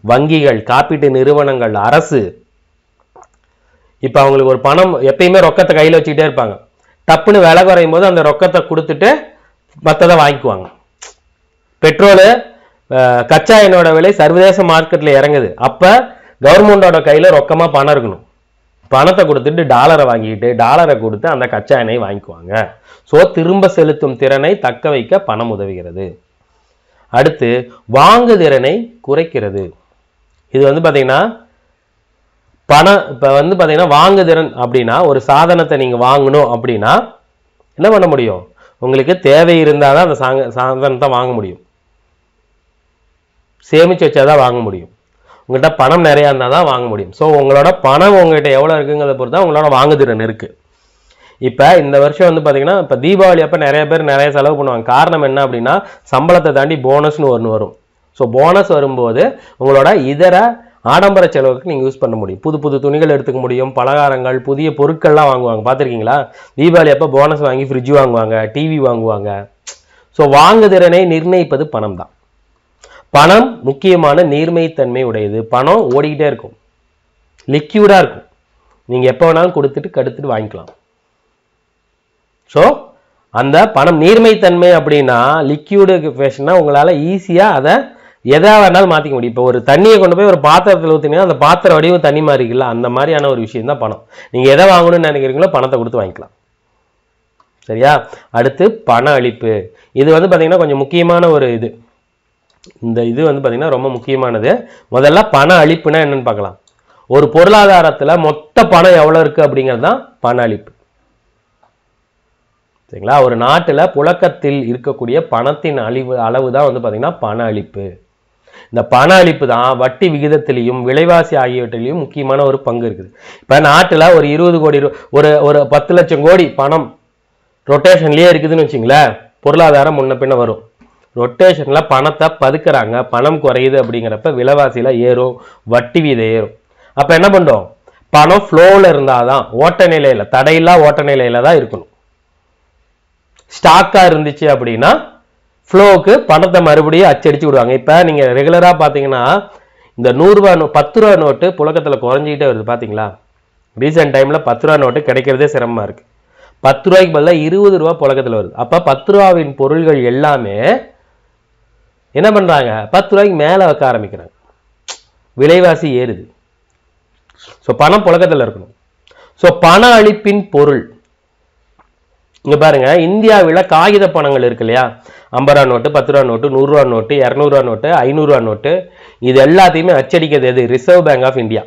வங்கிகள், காப்பீட்டு நிறுவனங்கள், அரசு, இப்போ அவங்களுக்கு ஒரு பணம் எப்பயுமே ரொக்கத்தை கையில் வச்சுக்கிட்டே இருப்பாங்க. டப்புன்னு விலை குறையும் போது அந்த ரொக்கத்தை கொடுத்துட்டு மற்றதை வாங்கிக்குவாங்க. பெட்ரோலு, கச்சா எண்ணெயோட விலை சர்வதேச மார்க்கெட்டில் இறங்குது, அப்போ கவர்மெண்டோட கையில் ரொக்கமாக பணம் இருக்கணும். பணத்தை கொடுத்துட்டு டாலரை வாங்கிக்கிட்டு டாலரை கொடுத்து அந்த கச்சா எண்ணெயை வாங்கிக்குவாங்க. ஸோ திரும்ப செலுத்தும் திறனை தக்க வைக்க பணம் உதவுகிறது. அடுத்து வாங்கு திறனை குறைக்கிறது. இது வந்து பார்த்தீங்கன்னா பணம், இப்போ வந்து பார்த்தீங்கன்னா வாங்கு திறன் அப்படின்னா ஒரு சாதனத்தை நீங்கள் வாங்கணும் அப்படின்னா என்ன பண்ண முடியும், உங்களுக்கு தேவை இருந்தால் தான் அந்த சாதனத்தை வாங்க முடியும், சேமிச்சு வச்சாதான் வாங்க முடியும். உங்கள்கிட்ட பணம் நிறையா இருந்தால் தான் வாங்க முடியும். ஸோ உங்களோட பணம் உங்கள்கிட்ட எவ்வளோ இருக்குங்கிறத பொறுத்து தான் உங்களோட வாங்குதிறன் இருக்குது. இப்போ இந்த வருஷம் வந்து பார்த்தீங்கன்னா இப்போ தீபாவளி அப்போ நிறைய பேர் நிறைய செலவு பண்ணுவாங்க. காரணம் என்ன அப்படின்னா சம்பளத்தை தாண்டி போனஸ்னு ஒன்று வரும். ஸோ போனஸ் வரும்போது உங்களோட இதர ஆடம்பர செலவுக்கு நீங்கள் யூஸ் பண்ண முடியும். புது புது துணிகள் எடுத்துக்க முடியும், பலகாரங்கள், புதிய பொருட்கள்லாம் வாங்குவாங்க. பார்த்துருக்கீங்களா? தீபாவளி அப்போ போனஸ் வாங்கி ஃப்ரிட்ஜ் வாங்குவாங்க, டிவி வாங்குவாங்க. ஸோ வாங்குதிறனை நிர்ணயிப்பது பணம் தான். பணம் முக்கியமான நீர்மைத்தன்மை உடையது. பணம் ஓடிக்கிட்டே இருக்கும், லிக்யூடாக இருக்கும், நீங்கள் எப்போ வேணாலும் கொடுத்துட்டு கடுத்துட்டு வாங்கிக்கலாம். ஸோ அந்த பணம் நீர்மைத்தன்மை அப்படின்னா லிக்யூடு ஃபேஷன்னா உங்களால் ஈஸியாக அதை எதா வேணாலும் மாற்றிக்க முடியும். இப்போ ஒரு தண்ணியை கொண்டு போய் ஒரு பாத்திரத்தில் ஊற்றினீங்கன்னா அந்த பாத்திர வடிவம் தண்ணி மாறிக்கல, அந்த மாதிரியான ஒரு விஷயம் தான் பணம். நீங்கள் எதை வாங்கணும்னு நினைக்கிறீங்களோ பணத்தை கொடுத்து வாங்கிக்கலாம். சரியா? அடுத்து பண அளிப்பு. இது வந்து பார்த்தீங்கன்னா கொஞ்சம் முக்கியமான ஒரு இது. இந்த இது வந்து பார்த்தீங்கன்னா ரொம்ப முக்கியமானது. முதல்ல பண அளிப்புனா என்னன்னு பார்க்கலாம். ஒரு பொருளாதாரத்தில் மொத்த பணம் எவ்வளோ இருக்குது அப்படிங்கிறது தான் பண அளிப்பு. சரிங்களா? ஒரு நாட்டில் புழக்கத்தில் இருக்கக்கூடிய பணத்தின் அளவு தான் வந்து பார்த்தீங்கன்னா பண அளிப்பு. இந்த பண அளிப்பு தான் வட்டி விகிதத்திலையும் விலைவாசி ஆகியவற்றிலையும் முக்கியமான ஒரு பங்கு இருக்குது. இப்போ நாட்டில் ஒரு 20 கோடி, ஒரு 10 லட்சம் கோடி பணம் ரொட்டேஷன்லேயே இருக்குதுன்னு வச்சுங்களேன், பொருளாதாரம் முன்ன பின்ன வரும். ரொட்டேஷனில் பணத்தை பதுக்குறாங்க, பணம் குறையுது அப்படிங்கிறப்ப விலைவாசியில் ஏறும், வட்டி வீதம் ஏறும். அப்போ என்ன பண்ணுறோம், பணம் ஃப்ளோவில் இருந்தால் தான், ஓட்ட நிலையில், தடையில்லா ஓட்ட நிலையில் தான் இருக்கணும். ஸ்டாக்காக இருந்துச்சு அப்படின்னா ஃப்ளோவுக்கு பணத்தை மறுபடியும் அச்சடிச்சு விடுவாங்க. இப்போ நீங்கள் ரெகுலராக பார்த்தீங்கன்னா இந்த 100 ரூபா 10 ரூபா நோட்டு புழக்கத்தில் குறைஞ்சிக்கிட்டே வருது. பார்த்தீங்களா? ரீசெண்ட் டைமில் 10 ரூபா நோட்டு கிடைக்கிறதே சிரமமாக இருக்குது. 10 ரூபாய்க்கு பதிலாக 20 ரூபா புழக்கத்தில் வருது. அப்போ 10 ரூபாவின் பொருள்கள் எல்லாமே என்ன பண்ணுறாங்க, 10 ரூபாய்க்கு மேலே வைக்க ஆரம்பிக்கிறாங்க, விலைவாசி ஏறுது. ஸோ பணம் புழக்கத்தில் இருக்கணும். ஸோ பண அளிப்பின் பொருள் இங்க பாருங்க, இந்தியாவில் காகித பணங்கள் இருக்கு இல்லையா, 50 ரூபா நோட்டு, 10 ரூபா நோட்டு, 100 ரூபா நோட்டு, 200 ரூபா நோட்டு, 500 ரூபா நோட்டு, இது எல்லாத்தையுமே அச்சடிக்கிறது எது, ரிசர்வ் பேங்க் ஆஃப் இந்தியா.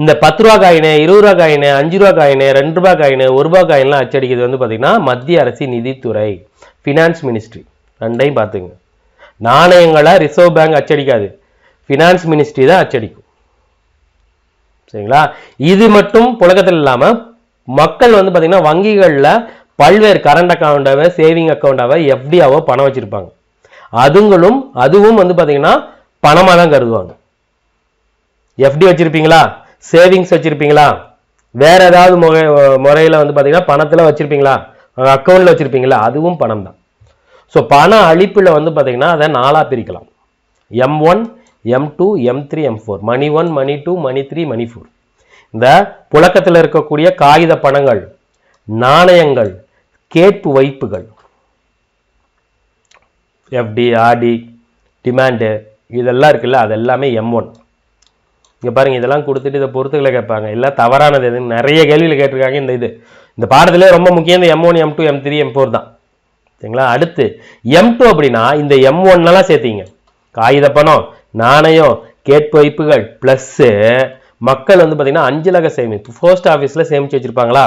இந்த 10 ரூபா காயின், 20 ரூபா காயின், 5 ரூபா காயின், 2 ரூபா காயின், 1 ரூபா காயின்லாம் அச்சடிக்கிறது வந்து பார்த்தீங்கன்னா மத்திய அரசின் நிதித்துறை, ஃபினான்ஸ் மினிஸ்ட்ரி. ரெண்டையும் பார்த்துங்க. நாணயங்களை ரிசர்வ் பேங்க் அச்சடிக்காது, ஃபினான்ஸ் மினிஸ்ட்ரி தான் அச்சடிக்கும். சரிங்களா? இது மட்டும் புழக்கத்தில் இல்லாமல் மக்கள் வந்து பார்த்தீங்கன்னா வங்கிகளில் பல்வேறு கரண்ட் அக்கௌண்டாவோ சேவிங் அக்கௌண்டாவோ எஃப்டியாவோ பணம் வச்சிருப்பாங்க. அதுவும் வந்து பார்த்தீங்கன்னா பணமாக தான் கருதுவாங்க. எஃப்டி வச்சிருப்பீங்களா, சேவிங்ஸ் வச்சிருப்பீங்களா, வேற ஏதாவது முறையில் வந்து பார்த்தீங்கன்னா பணத்தில் வச்சிருப்பீங்களா, அக்கௌண்ட்ல வச்சிருப்பீங்களா, அதுவும் பணம் தான். ஸோ பண அளிப்பில் வந்து பார்த்தீங்கன்னா அதை 4ஆக பிரிக்கலாம். M1, M2, M3, M4. மணி 1, மணி 2, மணி 3, மணி 4. இந்த புழக்கத்தில் இருக்கக்கூடிய காகித பணங்கள், நாணயங்கள், கேட்பு வைப்புகள், எஃப்டி, ஆர்டி, டிமாண்டு, இதெல்லாம் இருக்குல்ல, அது எல்லாமே M1. இங்கே பாருங்க, இதெல்லாம் கொடுத்துட்டு இதை பொறுத்துக்களை கேட்பாங்க. எல்லாம் தவறானது எதுன்னு நிறைய கேள்வியில் கேட்டிருக்காங்க. இந்த பாடத்திலே ரொம்ப முக்கியம் இந்த M1, M2, M3, M4 தான். சரிங்களா? அடுத்து M2 அப்படின்னா இந்த M1 சேர்த்தீங்க. காகித பணம், நாணயம், கேட்பு வைப்புகள் பிளஸ் மக்கள் வந்து பார்த்தீங்கன்னா அஞ்சலக சேமிப்பு, போஸ்ட் ஆஃபீஸில் சேமித்து வச்சிருப்பாங்களா,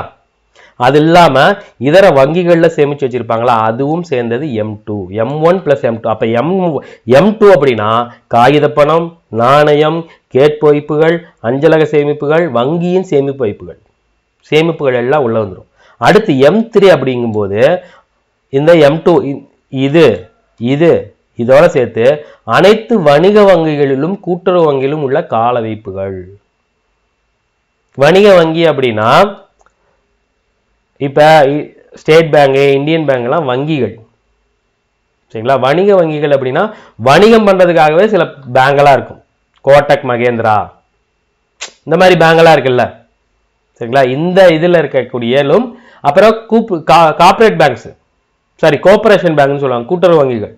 அது இல்லாமல் இதர வங்கிகளில் சேமித்து வச்சிருப்பாங்களா, அதுவும் சேர்ந்தது M2. M1 + M2. அப்போ M2 அப்படின்னா காகித பணம், நாணயம், கேட்பு வைப்புகள், அஞ்சலக சேமிப்புகள், வங்கியின் சேமிப்புகள் எல்லாம் உள்ள வந்துடும். அடுத்து M3 அப்படிங்கும்போது இந்த M2 இதோட சேர்த்து அனைத்து வணிக வங்கிகளிலும் கூட்டுறவு வங்கியிலும் உள்ள கால வைப்புகள். வணிக வங்கி அப்படின்னா இப்ப ஸ்டேட் பேங்க், இந்தியன் பேங்க் எல்லாம் வங்கிகள். சரிங்களா? வணிக வங்கிகள் அப்படின்னா வணிகம் பண்றதுக்காகவே சில பேங்கெல்லாம் இருக்கும். கோட்டக் மகேந்திரா இந்த மாதிரி பேங்கெல்லாம் இருக்குல்ல. சரிங்களா? இந்த இதுல இருக்கக்கூடியலும் அப்புறம் கார்பரேட் பேங்க்ஸ், கோஆபரேஷன் பேங்க்னு சொல்லுவாங்க, கூட்டுறவு வங்கிகள்.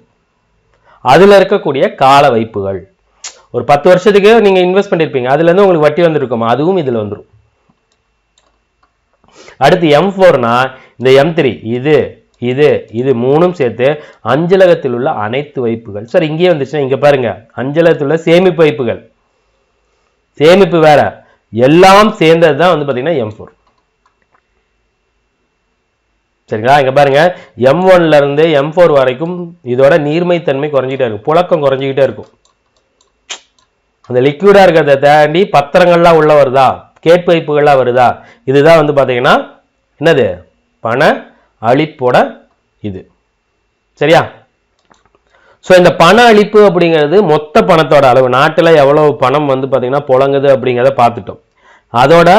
அதுல இருக்கக்கூடிய கால வைப்புகள். ஒரு 10 வருஷத்துக்கு நீங்க இன்வெஸ்ட் பண்ணிருப்பீங்க, அதுல இருந்து உங்களுக்கு வட்டி வந்துருக்கும், அதுவும் இதுல வந்துடும். அடுத்து M4னா இந்த M3 இது மூணும் சேர்த்து அஞ்சலகத்தில் உள்ள அனைத்து வைப்புகள். சார் இங்கே வந்துச்சுன்னா இங்க பாருங்க, அஞ்சலகத்தில் உள்ள சேமிப்பு வைப்புகள், சேமிப்பு வேற, எல்லாம் சேர்ந்ததுதான் வந்து பாத்தீங்கன்னா M4. சரிங்களா? இங்க பாருங்க, M1ல இருந்து M4 வரைக்கும் இதோட நீர்மைத்தன்மை குறைஞ்சிட்டே இருக்கும், புழக்கம் குறைஞ்சிக்கிட்டே இருக்கும். அந்த லிக்விடா இருக்கிறத தாண்டி பத்திரங்கள்லாம் உள்ள வருதா, கேட்பு வைப்புகள்லாம் வருதா, இதுதான் வந்து பாத்தீங்கன்னா என்னது, பண அளிப்போட இது. சரியா? ஸோ இந்த பண அளிப்பு அப்படிங்கிறது மொத்த பணத்தோட அளவு, நாட்டில் எவ்வளவு பணம் வந்து பாத்தீங்கன்னா புழங்குது அப்படிங்கிறத பார்த்துட்டோம். அதோட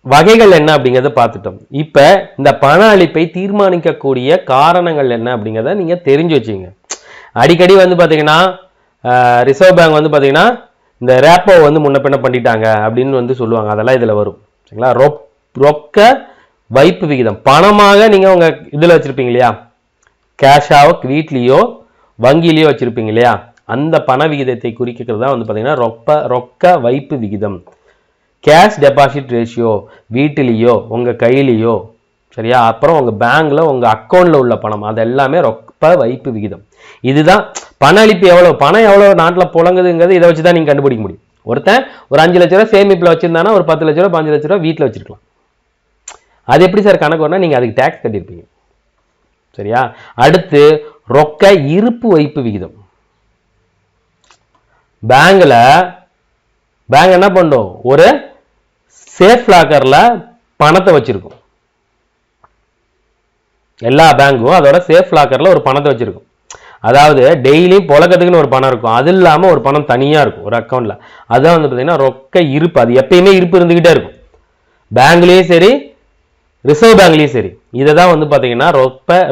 வகைகள் என்ன அப்படிங்கிறத பார்த்துட்டோம். இப்ப இந்த பண அளிப்பை தீர்மானிக்கக்கூடிய காரணங்கள் என்ன அப்படிங்கிறத நீங்க தெரிஞ்சு வச்சுங்க. அடிக்கடி வந்து பாத்தீங்கன்னா ரிசர்வ் பேங்க் வந்து பாத்தீங்கன்னா இந்த ரேப்போ வந்து முன்ன பின்ன பண்ணிட்டாங்க அப்படின்னு வந்து சொல்லுவாங்க, அதெல்லாம் இதுல வரும். சரிங்களா? ரொக்க வைப்பு விகிதம், பணமாக நீங்க உங்க இதுல வச்சிருப்பீங்க இல்லையா, கேஷாவோ வீட்லயோ வங்கியிலயோ வச்சிருப்பீங்க இல்லையா, அந்த பண விகிதத்தை குறிக்கிறது தான் வந்து பாத்தீங்கன்னா ரொக்க வைப்பு விகிதம். கேஷ் டெபாசிட் ரேஷியோ, வீட்டிலேயோ உங்க கையிலையோ, சரியா, அப்புறம் உங்க பேங்க்ல உங்க அக்கௌண்ட்ல உள்ள பணம், அது எல்லாமே ரொக்க வைப்பு விகிதம். இதுதான் பண அளிப்பு. பணம் எவ்வளவு நாட்டில் புழங்குதுங்கிறது இதை வச்சுதான் நீங்க கண்டுபிடிக்க முடியும். ஒருத்தன் ஒரு 5 லட்ச ரூபாய் சேமிப்புல வச்சிருந்தானா ஒரு 10 லட்ச ரூபாய் 5 லட்ச ரூபாய் வீட்டில் வச்சிருக்கலாம். அது எப்படி சார் கணக்கு வரனா, நீங்க அதுக்கு டேக்ஸ் கட்டியிருப்பீங்க. சரியா? அடுத்து ரொக்க இருப்பு வைப்பு விகிதம். பேங்க் என்ன பண்ணும், ஒரு சேஃப் லாக்கர்ல பணத்தை வச்சிருக்கும். எல்லா பேங்கும் அதோட சேஃப் லாக்கர்ல ஒரு பணத்தை வச்சிருக்கும். அதாவது டெய்லி புழக்கத்துக்குன்னு ஒரு பணம் இருக்கும், அது இல்லாம ஒரு பணம் தனியா இருக்கும் ஒரு அக்கௌண்ட்ல. அதான் வந்து பாத்தீங்கன்னா ரொக்க இருப்பு. அது எப்பயுமே இருப்பு இருந்துகிட்டே இருக்கும், பேங்க்லயும் சரி ரிசர்வ் பேங்க்லயும் சரி. இதை தான் வந்து பாத்தீங்கன்னா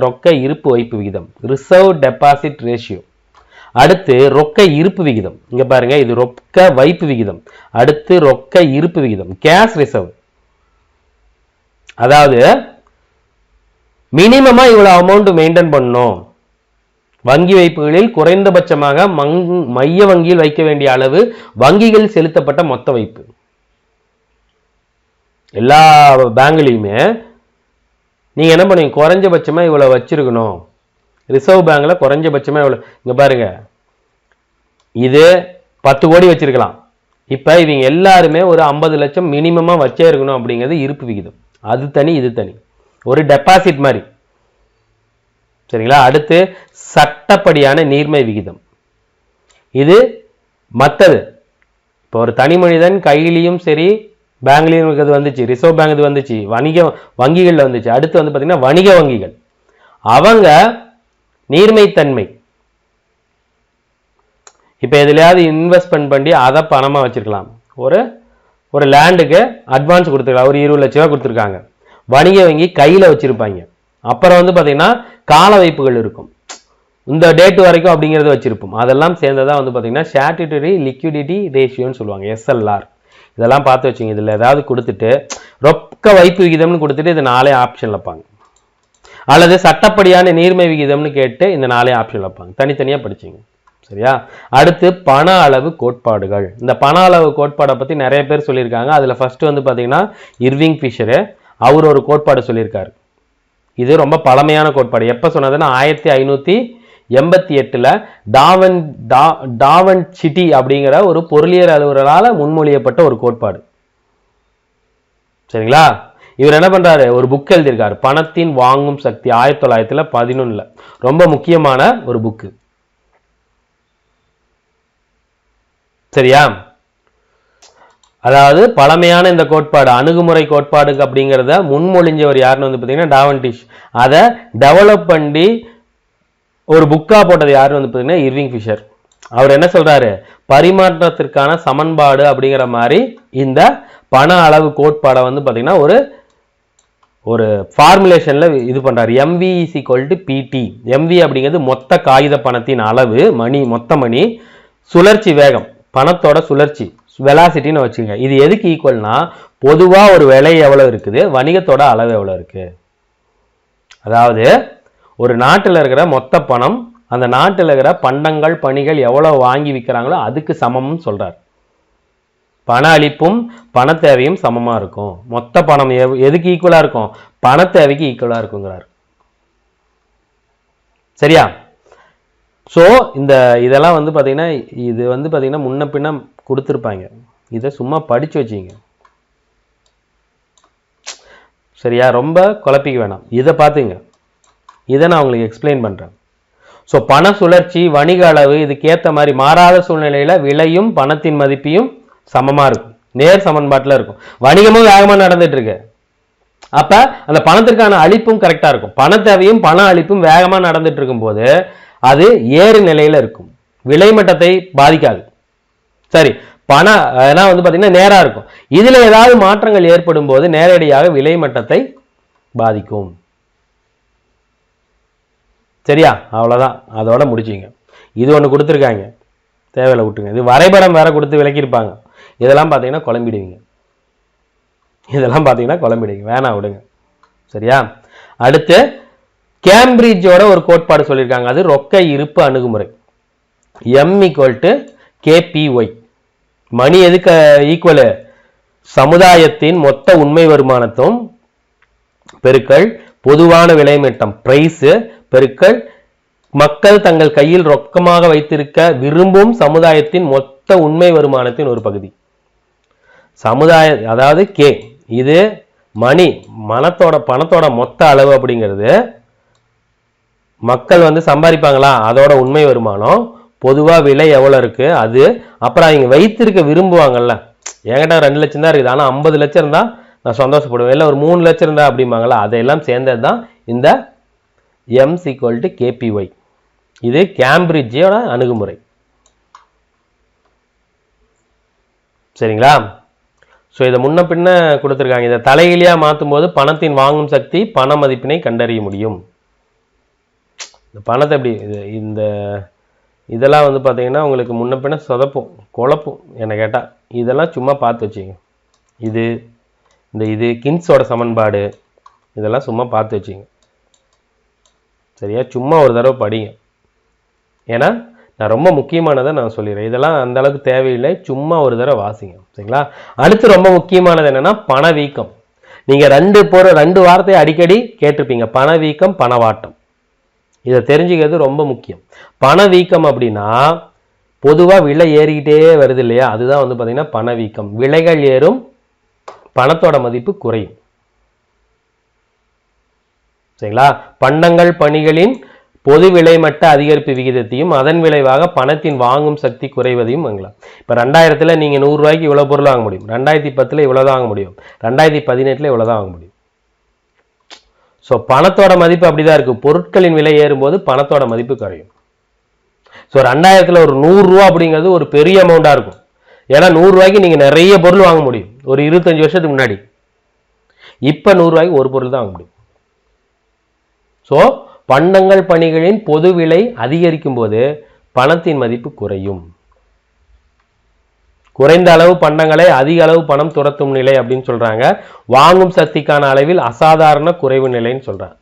ரொக்க இருப்பு வைப்பு விகிதம், ரிசர்வ் டெபாசிட் ரேஷியோ. அடுத்து ரொக்க இருப்பு விகிதம், இங்க பாருங்க, இது ரொக்க வைப்பு விகிதம். அடுத்து ரொக்க இருப்பு விகிதம், கேஷ் ரிசர்வ். அதாவது மினிமமா இவ்வளவு அமௌண்ட் மெயின்டைன் பண்ணணும், வங்கி வைப்புகளில் குறைந்தபட்சமாக மைய வங்கியில் வைக்க வேண்டிய அளவு வங்கிகளில் செலுத்தப்பட்ட மொத்த வைப்பு. எல்லா பேங்க்லயுமே நீங்க என்ன பண்ணுவீங்க, குறைஞ்சபட்சமா இவ்வளவு வச்சிருக்கணும். ரிசர்வ் பேங்க்ல குறைஞ்சபட்சமா இவ்வளவு. இங்க பாருங்க, இது 10 கோடி வச்சிருக்கலாம், இப்போ இவங்க எல்லாருமே ஒரு 50 லட்சம் மினிமமா வச்சே இருக்கணும் அப்படிங்கிறது இருப்பு விகிதம். அது தனி இது தனி, ஒரு டெபாசிட் மாதிரி. சரிங்களா? அடுத்து சட்டப்படியான நீர்மை விகிதம். இது மற்றது. இப்போ ஒரு தனி மனிதன் கையிலையும் சரி பேங்க்லையும் இருக்கிறது வந்துச்சு, ரிசர்வ் பேங்க் இது வந்துச்சு, வங்கிகள்ல வந்துச்சு. அடுத்து வந்து பார்த்தீங்கன்னா வணிக வங்கிகள், அவங்க நீர்மைத்தன்மை. இப்போ எதுலையாவது இன்வெஸ்ட்மெண்ட் பண்ணி அதை பணமாக வச்சிருக்கலாம். ஒரு லேண்டுக்கு அட்வான்ஸ் கொடுத்துருக்கலாம், ஒரு 20 லட்ச ரூபா கொடுத்துருக்காங்க, வணிக வங்கி கையில் வச்சிருப்பாங்க. அப்புறம் வந்து பார்த்தீங்கன்னா கால வைப்புகள் இருக்கும், இந்த டேட் வரைக்கும் அப்படிங்கிறது வச்சிருப்போம். அதெல்லாம் சேர்ந்ததான் வந்து பார்த்தீங்கன்னா ஸ்டாட்யூட்டரி லிக்விடிட்டி ரேஷியோன்னு சொல்லுவாங்க, SLR. இதெல்லாம் பார்த்து வச்சுங்க. இதில் ஏதாவது கொடுத்துட்டு ரொக்க வைப்பு விகிதம்னு கொடுத்துட்டு இது 4 ஆப்ஷன் வைப்பாங்க, அல்லது சட்டப்படியான நீர்மை விகிதம்னு கேட்டு இந்த 4 ஆப்ஷன் வைப்பாங்க. தனித்தனியாக படிச்சுங்க. சரியா? அடுத்து பண அளவு கோட்பாடுகள். இந்த பண அளவு கோட்பாடை பற்றி நிறைய பேர் சொல்லியிருக்காங்க. அதில் ஃபர்ஸ்ட் வந்து பார்த்தீங்கன்னா இர்விங் ஃபிஷரு, அவர் ஒரு கோட்பாடு சொல்லியிருக்காரு. இது ரொம்ப பழமையான கோட்பாடு. எப்போ சொன்னதுன்னா 1588 டாவன் சிட்டி அப்படிங்கிற ஒரு பொருளியல் அலுவலரால் முன்மொழியப்பட்ட ஒரு கோட்பாடு. சரிங்களா? இவர் என்ன பண்றாரு, ஒரு புக் எழுதியிருக்காரு, பணத்தின் வாங்கும் சக்தி, 1911. ரொம்ப முக்கியமான ஒரு புக்கு. சரியா? அதாவது பழமையான இந்த கோட்பாடு, அணுகுமுறை கோட்பாடு அப்படிங்கிறத முன்மொழிஞ்சவர் யாருன்னு வந்து பார்த்தீங்கன்னா டாவன்டிஷ். அதை டெவலப் பண்ணி ஒரு புக்கா போட்டது யாருன்னு வந்து பார்த்தீங்கன்னா இர்விங் ஃபிஷர். அவர் என்ன சொல்றாரு, பரிமாற்றத்திற்கான சமன்பாடு அப்படிங்கிற மாதிரி இந்த பண அளவு கோட்பாடை வந்து பார்த்தீங்கன்னா ஒரு ஃபார்முலேஷன்ல இது பண்றாரு. MV = PT. MV அப்படிங்கிறது மொத்த காகித பணத்தின் அளவு, மொத்த மணி, சுழற்சி வேகம், பணத்தோட சுழற்சி வெலாசிட்டின்னு வச்சுங்க. இது எதுக்கு ஈக்குவல்னா, பொதுவா ஒரு விலை எவ்வளவு இருக்குது, வணிகத்தோட அளவு எவ்வளவு இருக்கு. அதாவது ஒரு நாட்டில் இருக்கிற மொத்த பணம் அந்த நாட்டில் இருக்கிற பண்டங்கள் பணிகள் எவ்வளவு வாங்கி விற்கிறாங்களோ அதுக்கு சமம்னு சொல்றார். பண அளிப்பும் பண தேவையும் சமமா இருக்கும். மொத்த பணம் எதுக்கு ஈக்குவலா இருக்கும், பண தேவைக்கு ஈக்குவலா இருக்குங்கிறார். சரியா? ஸோ இதெல்லாம் வந்து பார்த்தீங்கன்னா இது வந்து பார்த்தீங்கன்னா முன்ன பின்ன கொடுத்துருப்பாங்க. இதை சும்மா படிச்சு வச்சிங்க. சரியா? ரொம்ப குழப்பிக்க வேணாம், இதை பார்த்துங்க. இதை நான் உங்களுக்கு எக்ஸ்பிளைன் பண்றேன். ஸோ பண சுழற்சி, வணிக அளவு, இதுக்கேற்ற மாதிரி மாறாத சூழ்நிலையில விலையும் பணத்தின் மதிப்பையும் சமமா இருக்கும், நேர் சமன்பாட்டில் இருக்கும். வணிகமும் வேகமா நடந்துட்டு இருக்கு, அப்ப அந்த பணத்திற்கான அளிப்பும் கரெக்டா இருக்கும். பண தேவையும் பண அளிப்பும் வேகமா நடந்துட்டு இருக்கும் போது அது ஏறு நிலையில இருக்கும், விலை மட்டத்தை பாதிக்காது. சரி, பணம் வந்து பாத்தீங்கன்னா நேரா இருக்கும். இதுல ஏதாவது மாற்றங்கள் ஏற்படும் போது நேரடியாக விலை மட்டத்தை பாதிக்கும். சரியா? அவ்வளவுதான், அதோட முடிச்சிங்க. இது ஒன்று கொடுத்துருக்காங்க, தேவையில்லை விட்டுங்க. இது வரைபடம் வேற கொடுத்து விளக்கியிருப்பாங்க. இதெல்லாம் பார்த்தீங்கன்னா குழம்பிடுவீங்க, வேணாம் விடுங்க. சரியா? அடுத்து கேம்பிரிட்ஜோட ஒரு கோட்பாடு சொல்லியிருக்காங்க, அது ரொக்க இருப்பு அணுகுமுறை. M = KPY. மணி எதுக்கு ஈக்குவல், சமுதாயத்தின் மொத்த உண்மை வருமானத்தும் பெருக்கல் பொதுவான விலை மட்டம் பிரைஸ் பெருக்கல் மக்கள் தங்கள் கையில் ரொக்கமாக வைத்திருக்க விரும்பும் சமுதாயத்தின் மொத்த உண்மை வருமானத்தின் ஒரு பகுதி. அதாவது K, இது மணி, பணத்தோட மொத்த அளவு அப்படிங்கிறது மக்கள் வந்து சம்பாதிப்பாங்களா அதோட உண்மை வருமானம், பொதுவா விலை எவ்வளவு இருக்கு அது, அப்புறம் அவங்க வைத்திருக்க விரும்புவாங்கல்ல, என்கிட்ட 2 லட்சம் தான் இருக்குது ஆனா 50 லட்சம் இருந்தா நான் சந்தோஷப்படுவேன், இல்லை ஒரு 3 லட்சம் இருந்தா அப்படிம்பாங்களா, அதையெல்லாம் சேர்ந்தது தான் இந்த M = KPY. இது கேம்பிரிட்ஜோட அணுகுமுறை. சரிங்களா? ஸோ இதை முன்ன பின்ன கொடுத்துருக்காங்க. இதை தலைகீழியா மாற்றும் போது பணத்தின் வாங்கும் சக்தி பண மதிப்பினை கண்டறிய முடியும். இந்த பணத்தை எப்படி இதெல்லாம் வந்து பார்த்தீங்கன்னா உங்களுக்கு முன்ன பின்ன சொதப்பும், குழப்பும் என்ன கேட்டால். இதெல்லாம் சும்மா பார்த்து வச்சுங்க. இது கின்ஸோட சமன்பாடு, இதெல்லாம் சும்மா பார்த்து வச்சுங்க. சரியா? சும்மா ஒரு தடவை படிங்க, ஏன்னா நான் ரொம்ப முக்கியமானதை நான் சொல்லிடுறேன். இதெல்லாம் அந்த அளவுக்கு தேவையில்லை, சும்மா ஒரு தடவை வாசிங்க. சரிங்களா? அடுத்து ரொம்ப முக்கியமானது என்னன்னா பணவீக்கம். நீங்க 2 வார்த்தையை அடிக்கடி கேட்டிருப்பீங்க, பணவீக்கம், பணவாட்டம். இதை தெரிஞ்சுக்கிறது ரொம்ப முக்கியம். பணவீக்கம் அப்படின்னா பொதுவா விலை ஏறிக்கிட்டே வருது இல்லையா, அதுதான் வந்து பாத்தீங்கன்னா பணவீக்கம். விலைகள் ஏறும், பணத்தோட மதிப்பு குறையும். சரிங்களா? பண்டங்கள் பணிகளின் பொது விலை மட்ட அதிகரிப்பு விகிதத்தையும் அதன் விளைவாக பணத்தின் வாங்கும் சக்தி குறைவதையும் வாங்கலாம். இப்போ 2000 நீங்க 100 ரூபாய்க்கு இவ்வளவு பொருள் வாங்க முடியும், 2010 இவ்வளவுதான் வாங்க முடியும், 2018 இவ்வளவுதான் வாங்க முடியும். ஸோ பணத்தோட மதிப்பு அப்படிதான் இருக்கு. பொருட்களின் விலை ஏறும்போது பணத்தோட மதிப்பு குறையும். ஸோ 2000 ஒரு 100 ரூபா அப்படிங்கிறது ஒரு பெரிய அமௌண்டா இருக்கும். ஏன்னா 100 ரூபாய்க்கு நீங்க நிறைய பொருள் வாங்க முடியும் ஒரு 25 வருஷத்துக்கு முன்னாடி. இப்ப 100 ரூபாய்க்கு ஒரு பொருள் தான் வாங்க முடியும். ஸோ பண்டங்கள் பணிகளின் பொது விலை அதிகரிக்கும் போது பணத்தின் மதிப்பு குறையும். குறைந்த அளவு பண்டங்களை அதிக அளவு பணம் துரத்தும் நிலை அப்படின்னு சொல்றாங்க. வாங்கும் சக்திக்கான அளவில் அசாதாரண குறைவு நிலைன்னு சொல்றாங்க.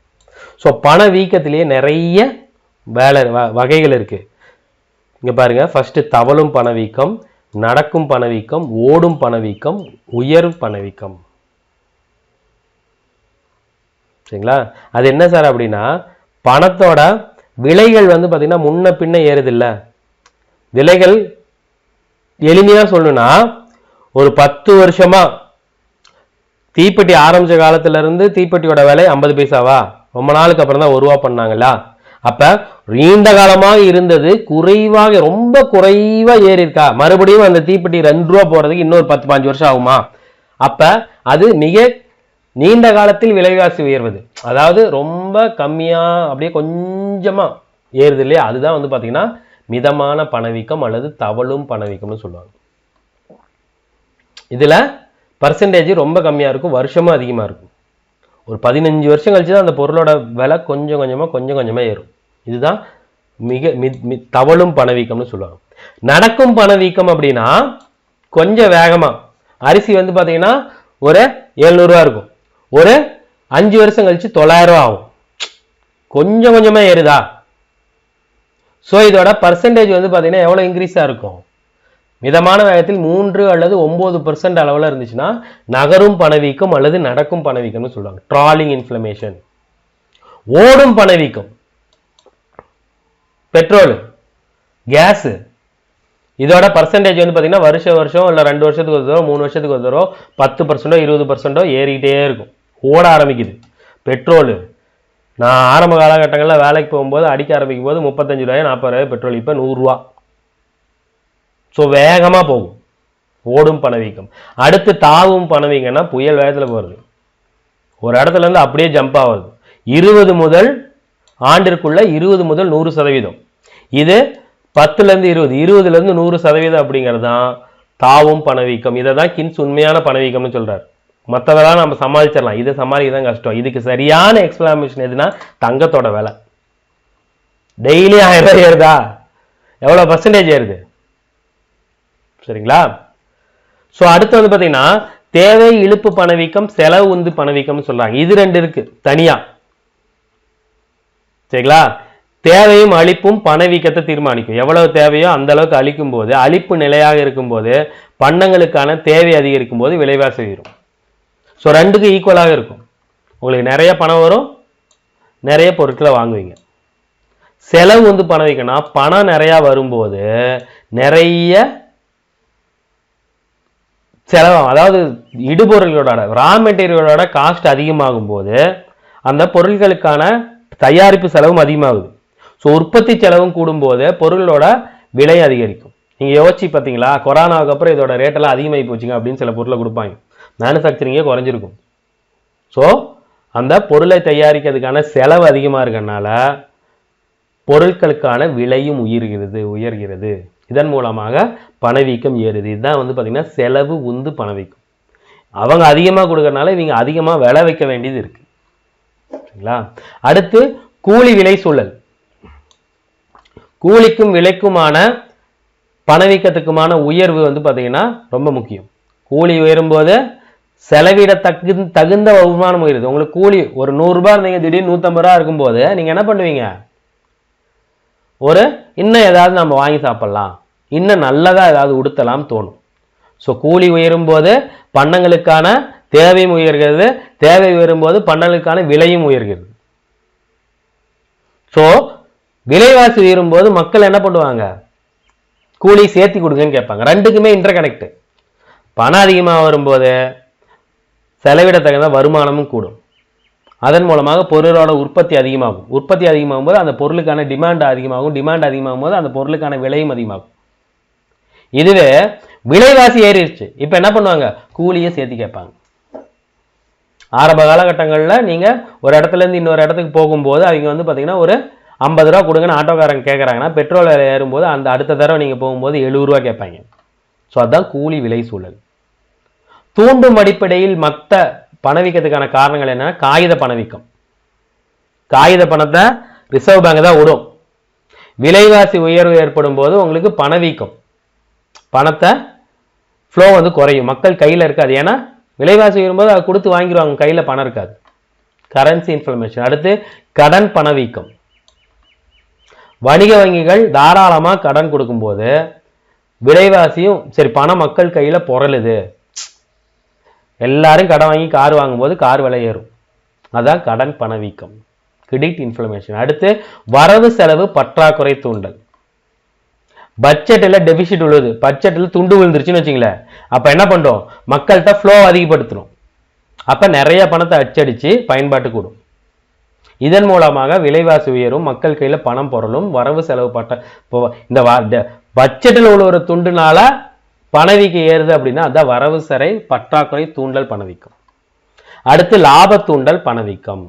ஸோ பண வீக்கத்திலேயே நிறைய வகைகள் இருக்கு. இங்க பாருங்க, ஃபர்ஸ்ட் தவழும் பணவீக்கம், நடக்கும் பணவீக்கம், ஓடும் பணவீக்கம், உயர் பணவீக்கம். சரிங்களா? அது என்ன சார் அப்படின்னா, பணத்தோட விலைகள் வந்து பாத்தீங்கன்னா முன்ன பின்ன ஏறுது இல்ல. விலைகள் எளிமையா சொல்லணும்னா, ஒரு 10 வருஷமா தீப்பெட்டி ஆரம்பிச்ச காலத்துல இருந்து தீப்பெட்டியோட விலை 50 பைசாவா, ரொம்ப நாளுக்கு அப்புறம் தான் 1 ரூபா பண்ணாங்களா. அப்ப நீண்ட காலமாக இருந்தது குறைவாக, ரொம்ப குறைவா ஏறி இருக்கா. மறுபடியும் அந்த தீப்பெட்டி 2 ரூபா போறதுக்கு இன்னொரு 10-15 வருஷம் ஆகுமா. அப்ப அது மிக நீண்ட காலத்தில் விலைவாசி உயர்வது, அதாவது ரொம்ப கம்மியா அப்படியே கொஞ்சமா ஏறுது இல்லையா, அதுதான் வந்து பாத்தீங்கன்னா மிதமான பணவீக்கம் அல்லது தவழும் பணவீக்கம்னு சொல்லுவாங்க. இதுல பர்சன்டேஜ் ரொம்ப கம்மியா இருக்கும், வருஷமும் அதிகமா இருக்கும். ஒரு 15 வருஷம் கழிச்சு தான் அந்த பொருளோட விலை கொஞ்சம் கொஞ்சமா ஏறும். இதுதான் தவழும் பணவீக்கம்னு சொல்லுவாங்க. நடக்கும் பணவீக்கம் அப்படின்னா கொஞ்சம் வேகமா, அரிசி வந்து பாத்தீங்கன்னா ஒரு 700 ரூபா இருக்கும், ஒரு 5 வருஷம் கழிச்சு 900 ரூபா ஆகும். கொஞ்சம் கொஞ்சமா ஏறுதா. சோ இதோட பர்சன்டேஜ் வந்து பாத்தீங்கன்னா எவ்வளவு இன்க்ரீஸா இருக்கும், மிதமான வேகத்தில் 3 அல்லது 9% அளவுல இருந்துச்சுன்னா நகரும் பணவீக்கம் அல்லது நடக்கும் பணவீக்கம்னு சொல்லுவாங்க, ட்ராலிங் இன்ஃப்ளமேஷன். ஓடும் பணவீக்கம், பெட்ரோல், கேஸ், இதோட பர்சன்டேஜ் வந்து பாத்தீங்கன்னா வருஷம் இல்ல 2 வருஷத்துக்கு ஒரு தடவை, 3 வருஷத்துக்கு ஒரு தடவை 10% 20% ஏறிக்கிட்டே இருக்கும், ஓட ஆரம்பிக்குது. பெட்ரோல், நான் ஆரம்ப காலகட்டங்களில் வேலைக்கு போகும்போது அடிக்க ஆரம்பிக்கும் போது 35 ரூபாய் 40 ரூபாய் பெட்ரோல், இப்ப 100 ரூபா. ஸோ வேகமா போகும், ஓடும் பணவீக்கம். அடுத்து தாவும் பணவீக்கம்னா புயல் வேகத்துல போறது, ஒரு இடத்துல இருந்து அப்படியே ஜம்ப் ஆகுது. 20 முதல் ஆண்டிற்குள்ள 20 முதல் 100%. இது 10ல இருந்து 20, 20ல இருந்து 100% அப்படிங்கிறது தான் தாவும் பணவீக்கம். இதை தான் கின்ஸ் உண்மையான பணவீக்கம்னு சொல்றாரு. மற்றதெல்லாம் நம்ம சமாளிச்சிடலாம், இதை சமாளிக்க தான் கஷ்டம். இதுக்கு சரியான எக்ஸ்பிளனேஷன் எதுனா தங்கத்தோட விலை. டெய்லி 1000 ரூபாய் ஏறுதா, எவ்வளவு பர்சன்டேஜ் ஏறுது, சரிங்களா? சோ அடுத்து வந்து பாத்தீங்கன்னா தேவை இழுப்பு பணவீக்கம், செலவு உந்து பணவீக்கம்னு சொல்றாங்க. இது 2 இருக்கு தனியா, சரிங்களா? தேவையும் அளிப்பும் பணவீக்கத்தை தீர்மானிக்கும். எவ்வளவு தேவையோ அந்த அளவுக்கு அளிக்கும் போது, அளிப்பு நிலையாக இருக்கும் போது, பண்டங்களுக்கான தேவை அதிகரிக்கும் போது விலைவாசி உயரும். ஸோ 2க்கு ஈக்குவலாக இருக்கும். உங்களுக்கு நிறைய பணம் வரும், நிறைய பொருட்களை வாங்குவீங்க. செலவு வந்து பணவீக்கம்னா பணம் நிறைய வரும்போது நிறைய செலவாகும், அதாவது இடுபொருள்களோட ரா மெட்டீரியலோட காஸ்ட் அதிகமாகும் போது அந்த பொருட்களுக்கான தயாரிப்பு செலவும் அதிகமாகுது. ஸோ உற்பத்தி செலவும் கூடும்போது பொருளோட விலை அதிகரிக்கும். நீங்க யோசிச்சு பார்த்தீங்களா, கொரோனாவுக்கு அப்புறம் இதோட ரேட்டெல்லாம் அதிகமாகி போச்சுங்க அப்படின்னு சில பொருளை கொடுப்பாங்க, மேனுஃபேக்சரிங்கே குறைஞ்சிருக்கும். ஸோ அந்த பொருளை தயாரிக்கிறதுக்கான செலவு அதிகமாக இருக்கனால பொருட்களுக்கான விலையும் உயர்கிறது. இதன் மூலமாக பணவீக்கம் ஏறுது. இதுதான் வந்து பார்த்தீங்கன்னா செலவு உந்து பணவீக்கம். அவங்க அதிகமாக கொடுக்கறனால இவங்க அதிகமாக விலை வைக்க வேண்டியது இருக்கு, சரிங்களா? அடுத்து கூலி விலை சூழல். கூலிக்கும் விலைக்குமான பணவீக்கத்துக்குமான உயர்வு வந்து பார்த்தீங்கன்னா ரொம்ப முக்கியம். கூலி உயரும் போது செலவிட தகுந்த வருமானம் உயருது. உங்களுக்கு கூலி ஒரு 100 ரூபாய் இருந்தீங்க, திடீர்னு 150 ரூபா இருக்கும்போது நீங்க என்ன பண்ணுவீங்க, ஒரு இன்னும் ஏதாவது நம்ம வாங்கி சாப்பிடலாம், இன்னும் நல்லதா ஏதாவது உடுத்தலாம் தோணும். ஸோ கூலி உயரும் போது பண்டங்களுக்கான தேவையும் உயர்கிறது, தேவை உயரும் போது பண்டங்களுக்கான விலையும் உயர்கிறது. ஸோ விலைவாசி உயரும் போது மக்கள் என்ன பண்ணுவாங்க, கூலி சேர்த்தி கொடுங்கன்னு கேட்பாங்க. ரெண்டுக்குமே இன்டர் கனெக்ட். பணம் அதிகமாக வரும்போது செலவிட தகுந்த வருமானமும் கூடும். அதன் மூலமாக பொருளோட உற்பத்தி அதிகமாகும். உற்பத்தி அதிகமாகும் போது அந்த பொருளுக்கான டிமாண்ட் அதிகமாகும். டிமாண்ட் அதிகமாகும் போது அந்த பொருளுக்கான விலையும் அதிகமாகும். இதுவே விலைவாசி ஏறிடுச்சு, இப்போ என்ன பண்ணுவாங்க, கூலியை சேர்த்து கேட்பாங்க. ஆரம்ப காலகட்டங்களில் நீங்கள் ஒரு இடத்துலேருந்து இன்னொரு இடத்துக்கு போகும்போது அவங்க வந்து பார்த்தீங்கன்னா ஒரு 50 ரூபா கொடுங்கன்னு ஆட்டோக்காரங்க கேட்குறாங்கன்னா, பெட்ரோல் விலை ஏறும்போது அந்த அடுத்த தடவை நீங்கள் போகும்போது 70 ரூபா கேட்பாங்க. ஸோ அதுதான் கூலி விலை சூழல். தூண்டும் அடிப்படையில் மற்ற பணவீக்கத்துக்கான காரணங்கள் என்ன? காகித பணவீக்கம். காகித பணத்தை ரிசர்வ் பேங்க் தான் விடும். விலைவாசி உயர்வு ஏற்படும் போது உங்களுக்கு பணவீக்கம், பணத்தை ஃப்ளோ வந்து குறையும், மக்கள் கையில் இருக்காது. ஏன்னா விலைவாசி உயரும்போது அதை கொடுத்து வாங்கிடுவாங்க, கையில் பணம் இருக்காது. Currency inflammation. அடுத்து கடன் பணவீக்கம். வணிக வங்கிகள் தாராளமாக கடன் கொடுக்கும்போது விலைவாசியும் சரி, பணம் மக்கள் கையில் புரளுது, எல்லாரும் கடன் வாங்கி கார் வாங்கும்போது கார் விலை ஏறும். அதான் கடன் பணவீக்கம், கிரெடிட் இன்ஃப்ளமேஷன். அடுத்து வரவு செலவு பற்றாக்குறை தூண்டல். பட்ஜெட்டில் டெபிசிட் உள்ளது, பட்ஜெட்டில் துண்டு விழுந்துருச்சுன்னு வச்சுங்களேன், அப்போ என்ன பண்ணுறோம், மக்கள்கிட்ட ஃப்ளோ அதிகப்படுத்துகிறோம். அப்போ நிறைய பணத்தை அச்சடித்து பயன்பாட்டு கூடும். இதன் மூலமாக விலைவாசி உயரும், மக்கள் கையில் பணம் பொருளும், வரவு செலவு இந்த பட்ஜெட்டில் உள்ள ஒரு துண்டுனால பணவீக்கம் ஏறுது அப்படின்னா அதான் வரவு செலவு பற்றாக்குறை தூண்டல் பணவீக்கம். அடுத்து லாப தூண்டல் பணவீக்கம்.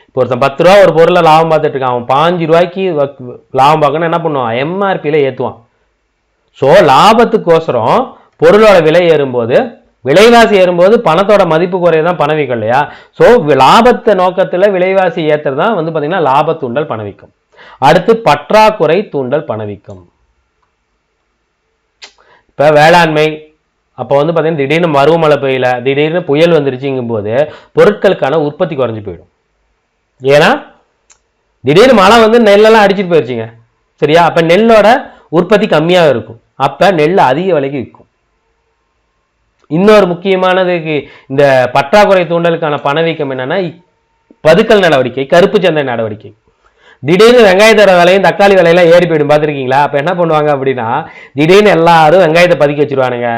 இப்போ ஒருத்தன் 10 ரூபா ஒரு பொருளை லாபம் பார்த்துட்டு இருக்கான், அவன் 5 ரூபாய்க்கு லாபம் பார்க்கணும், என்ன பண்ணுவான், எம்ஆர்பியில் ஏற்றுவான். ஸோ லாபத்துக்கோசரம் பொருளோட விலை ஏறும்போது, விலைவாசி ஏறும்போது பணத்தோட மதிப்பு குறையதான் பணவீக்கம் இல்லையா? ஸோ லாபத்தை நோக்கத்தில் விலைவாசி ஏற்றுறது தான் வந்து பார்த்தீங்கன்னா லாப தூண்டல் பணவீக்கம். அடுத்து பற்றாக்குறை தூண்டல் பணவீக்கம். இப்போ வேளாண்மை, அப்போ வந்து பார்த்தீங்கன்னா திடீர்னு பருவமழை பெய்யல, திடீர்னு புயல் வந்துருச்சுங்கும் போது பொருட்களுக்கான உற்பத்தி குறைஞ்சி போயிடும். ஏன்னா திடீர்னு மழை வந்து நெல்லெல்லாம் அடிச்சுட்டு போயிடுச்சுங்க, சரியா? அப்போ நெல்லோட உற்பத்தி கம்மியாக இருக்கும், அப்போ நெல் அதிக விலைக்கு விற்கும். இன்னொரு முக்கியமானதுக்கு இந்த பற்றாக்குறை தூண்டலுக்கான பணவீக்கம் என்னன்னா பதுக்கல் நடவடிக்கை, கருப்பு சந்தை நடவடிக்கை. திடீர்னு வெங்காயத்தோட விலையும் தக்காளி விலையெல்லாம் ஏறி போயிடும், பார்த்துருக்கீங்களா? அப்போ என்ன பண்ணுவாங்க அப்படின்னா, திடீர்னு எல்லாரும் வெங்காயத்தை பதுக்கி வச்சிருவானுங்க.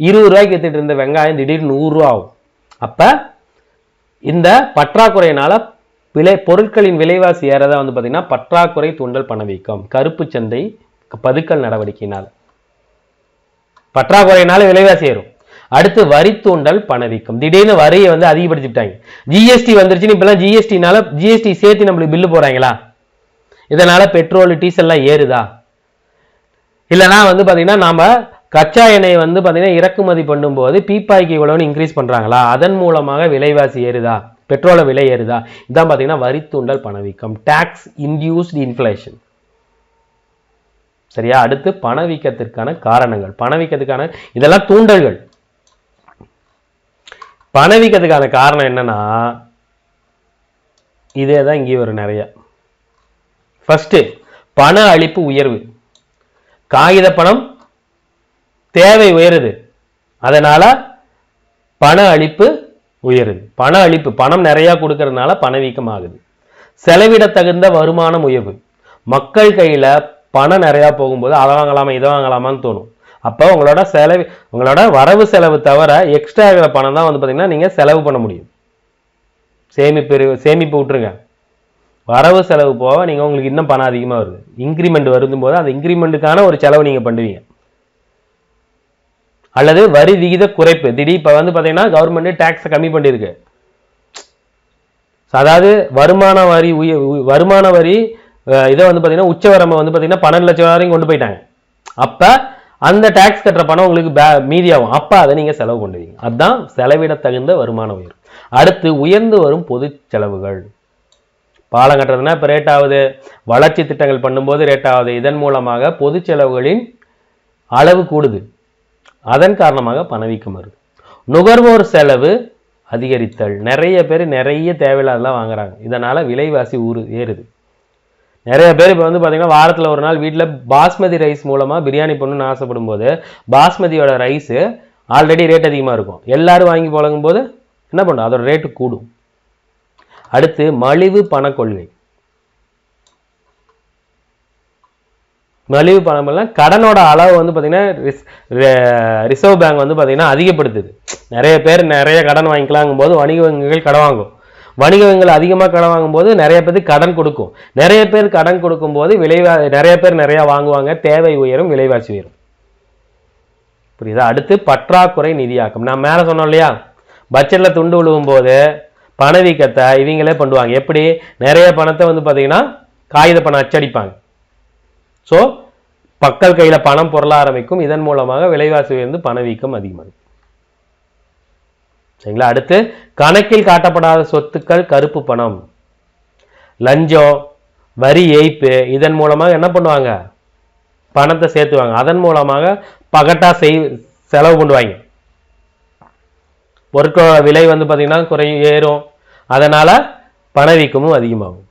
20 ரூபாய்க்கு வித்துட்டு இருந்த வெங்காயம் திடீர்னு 100 ரூபா ஆகும். அப்போ இந்த பற்றாக்குறையினால பொருட்களின் விலைவாசி ஏறதா வந்து பார்த்தீங்கன்னா பற்றாக்குறை தூண்டல் பணவீக்கம். கருப்பு சந்தை பதுக்கல் நடவடிக்கையினால் பற்றாக்குறையினால விலைவாசி ஏறும். அடுத்து வரி தூண்டல் பணவீக்கம். திடீர்னு வரியை வந்து அதிகப்படுத்திட்டாங்க, ஜிஎஸ்டி வந்துருச்சுன்னு. இப்பெல்லாம் ஜிஎஸ்டி சேர்த்து நம்மளுக்கு பில்லு போறாங்களா? இதனால பெட்ரோல் டீசல்லாம் ஏறுதா? இல்லைனா வந்து பார்த்தீங்கன்னா நாம கச்சா எண்ணெய் வந்து பார்த்தீங்கன்னா இறக்குமதி பண்ணும்போது பீப்பாய்க்கு இவ்வளோன்னு இன்க்ரீஸ் பண்ணுறாங்களா? அதன் மூலமாக விலைவாசி ஏறுதா, பெட்ரோல விலை ஏறுதா? இதான் பார்த்தீங்கன்னா வரி தூண்டல் பணவீக்கம், டாக்ஸ் இன்டியூஸ்டு இன்ஃப்ளேஷன். சரியா? அடுத்து பணவீக்கத்திற்கான காரணங்கள். பணவீக்கத்துக்கான இதெல்லாம் தூண்டல்கள். பணவீக்கத்துக்கான காரணம் என்னன்னா இதே தான் இங்கே ஒரு நிறைய. ஃபர்ஸ்ட் பண அளிப்பு உயர்வு. காகித பணம் தேவை உயருது, அதனால பண அளிப்பு உயருது. பண அளிப்பு, பணம் நிறைய கொடுக்கறதுனால பணவீக்கம் ஆகுது. செலவிட தகுந்த வருமானம் உயர்வு. மக்கள் கையில பணம் நிறைய போகும்போது அதை வாங்கலாமா இதை வாங்கலாமான்னு தோணும். அப்போ உங்களோட வரவு செலவு தவிர எக்ஸ்ட்ரா இருக்கிற பணம் தான் வந்து பார்த்தீங்கன்னா நீங்கள் செலவு பண்ண முடியும். சேமிப்பு விட்டுருங்க, வரவு செலவு போக நீங்கள் உங்களுக்கு இன்னும் பணம் அதிகமாக வருது. இன்க்ரிமெண்ட் வரும்போது அந்த இன்க்ரிமெண்ட்டுக்கான ஒரு செலவு நீங்கள் பண்ணுவீங்க. அல்லது வரி விகித குறைப்பு. திடீர் இப்போ வந்து பார்த்தீங்கன்னா கவர்மெண்ட் டேக்ஸை கம்மி பண்ணியிருக்கு. அதாவது வருமான வரி இதை வந்து பார்த்தீங்கன்னா உச்சவரம்பை வந்து பார்த்தீங்கன்னா 12 லட்சம் வரையும் கொண்டு போயிட்டாங்க. அப்போ அந்த டாக்ஸ் கட்டுற பணம் உங்களுக்கு மீதியாகும், அப்போ அதை நீங்கள் செலவு பண்ணுவீங்க. அதுதான் செலவிட தகுந்த வருமான உயர்வு. அடுத்து உயர்ந்து வரும் பொது செலவுகள். பாலம் கட்டுறதுனா இப்போ ரேட் ஆகுது, வளர்ச்சி திட்டங்கள் பண்ணும்போது ரேட் ஆகுது. இதன் மூலமாக பொது செலவுகளின் அளவு கூடுது, அதன் காரணமாக பணவீக்கம் வருது. நுகர்வோர் செலவு அதிகரித்தல். நிறைய பேர் நிறைய தேவையில்லாதெல்லாம் வாங்குறாங்க, இதனால விலைவாசி ஏறுது. நிறைய பேர் இப்போ வந்து பார்த்தீங்கன்னா வாரத்தில் ஒரு நாள் வீட்டில் பாஸ்மதி ரைஸ் மூலமாக பிரியாணி பண்ணணும்னு ஆசைப்படும் போது பாஸ்மதியோட ரைஸு ஆல்ரெடி ரேட் அதிகமாக இருக்கும், எல்லாரும் வாங்கி பழகும் போது என்ன பண்ணும், அதோட ரேட்டு கூடும். அடுத்து மலிவு பண கொள்கை. மலிவு பணம் எல்லாம் கடனோட அளவு வந்து பார்த்தீங்கன்னா ரிசர்வ் பேங்க் வந்து பார்த்தீங்கன்னா அதிகப்படுத்துது. நிறைய பேர் நிறைய கடன் வாங்கிக்கலாங்கும் போது வணிக வங்கிகள் கடன் வாங்கும். வணிக வங்கிகள் அதிகமாக கடன் வாங்கும்போது நிறைய பேருக்கு கடன் கொடுக்கும். நிறைய பேர் கடன் கொடுக்கும் போது நிறைய பேர் நிறைய வாங்குவாங்க, தேவை உயரும், விலைவாசி உயரும். புரியுதா? அடுத்து பற்றாக்குறை நிதியாக்கம். நான் மேலே சொன்னோம் இல்லையா, பட்ஜெட்டில் துண்டு விழுவும் போது பணவீக்கத்தை இவங்களே பண்ணுவாங்க. எப்படி? நிறைய பணத்தை வந்து பார்த்தீங்கன்னா காகித பணம் அச்சடிப்பாங்க. ஸோ மக்கள் கையில் பணம் பொருள ஆரம்பிக்கும். இதன் மூலமாக விலைவாசி உயர்ந்து பணவீக்கம் அதிகமாகும். சரிங்களா? அடுத்து கணக்கில் காட்டப்படாத சொத்துக்கள் கருப்பு பணம், லஞ்சம், வரி ஏய்ப்பு, இதன் மூலமாக என்ன பண்ணுவாங்க? பணத்தை சேர்த்துவாங்க. அதன் மூலமாக பகட்டா செலவு பண்ணுவாங்க. பொருட்களோட விலை வந்து பார்த்தீங்கன்னா ஏறும். அதனால பணவீக்கமும் அதிகமாகும்.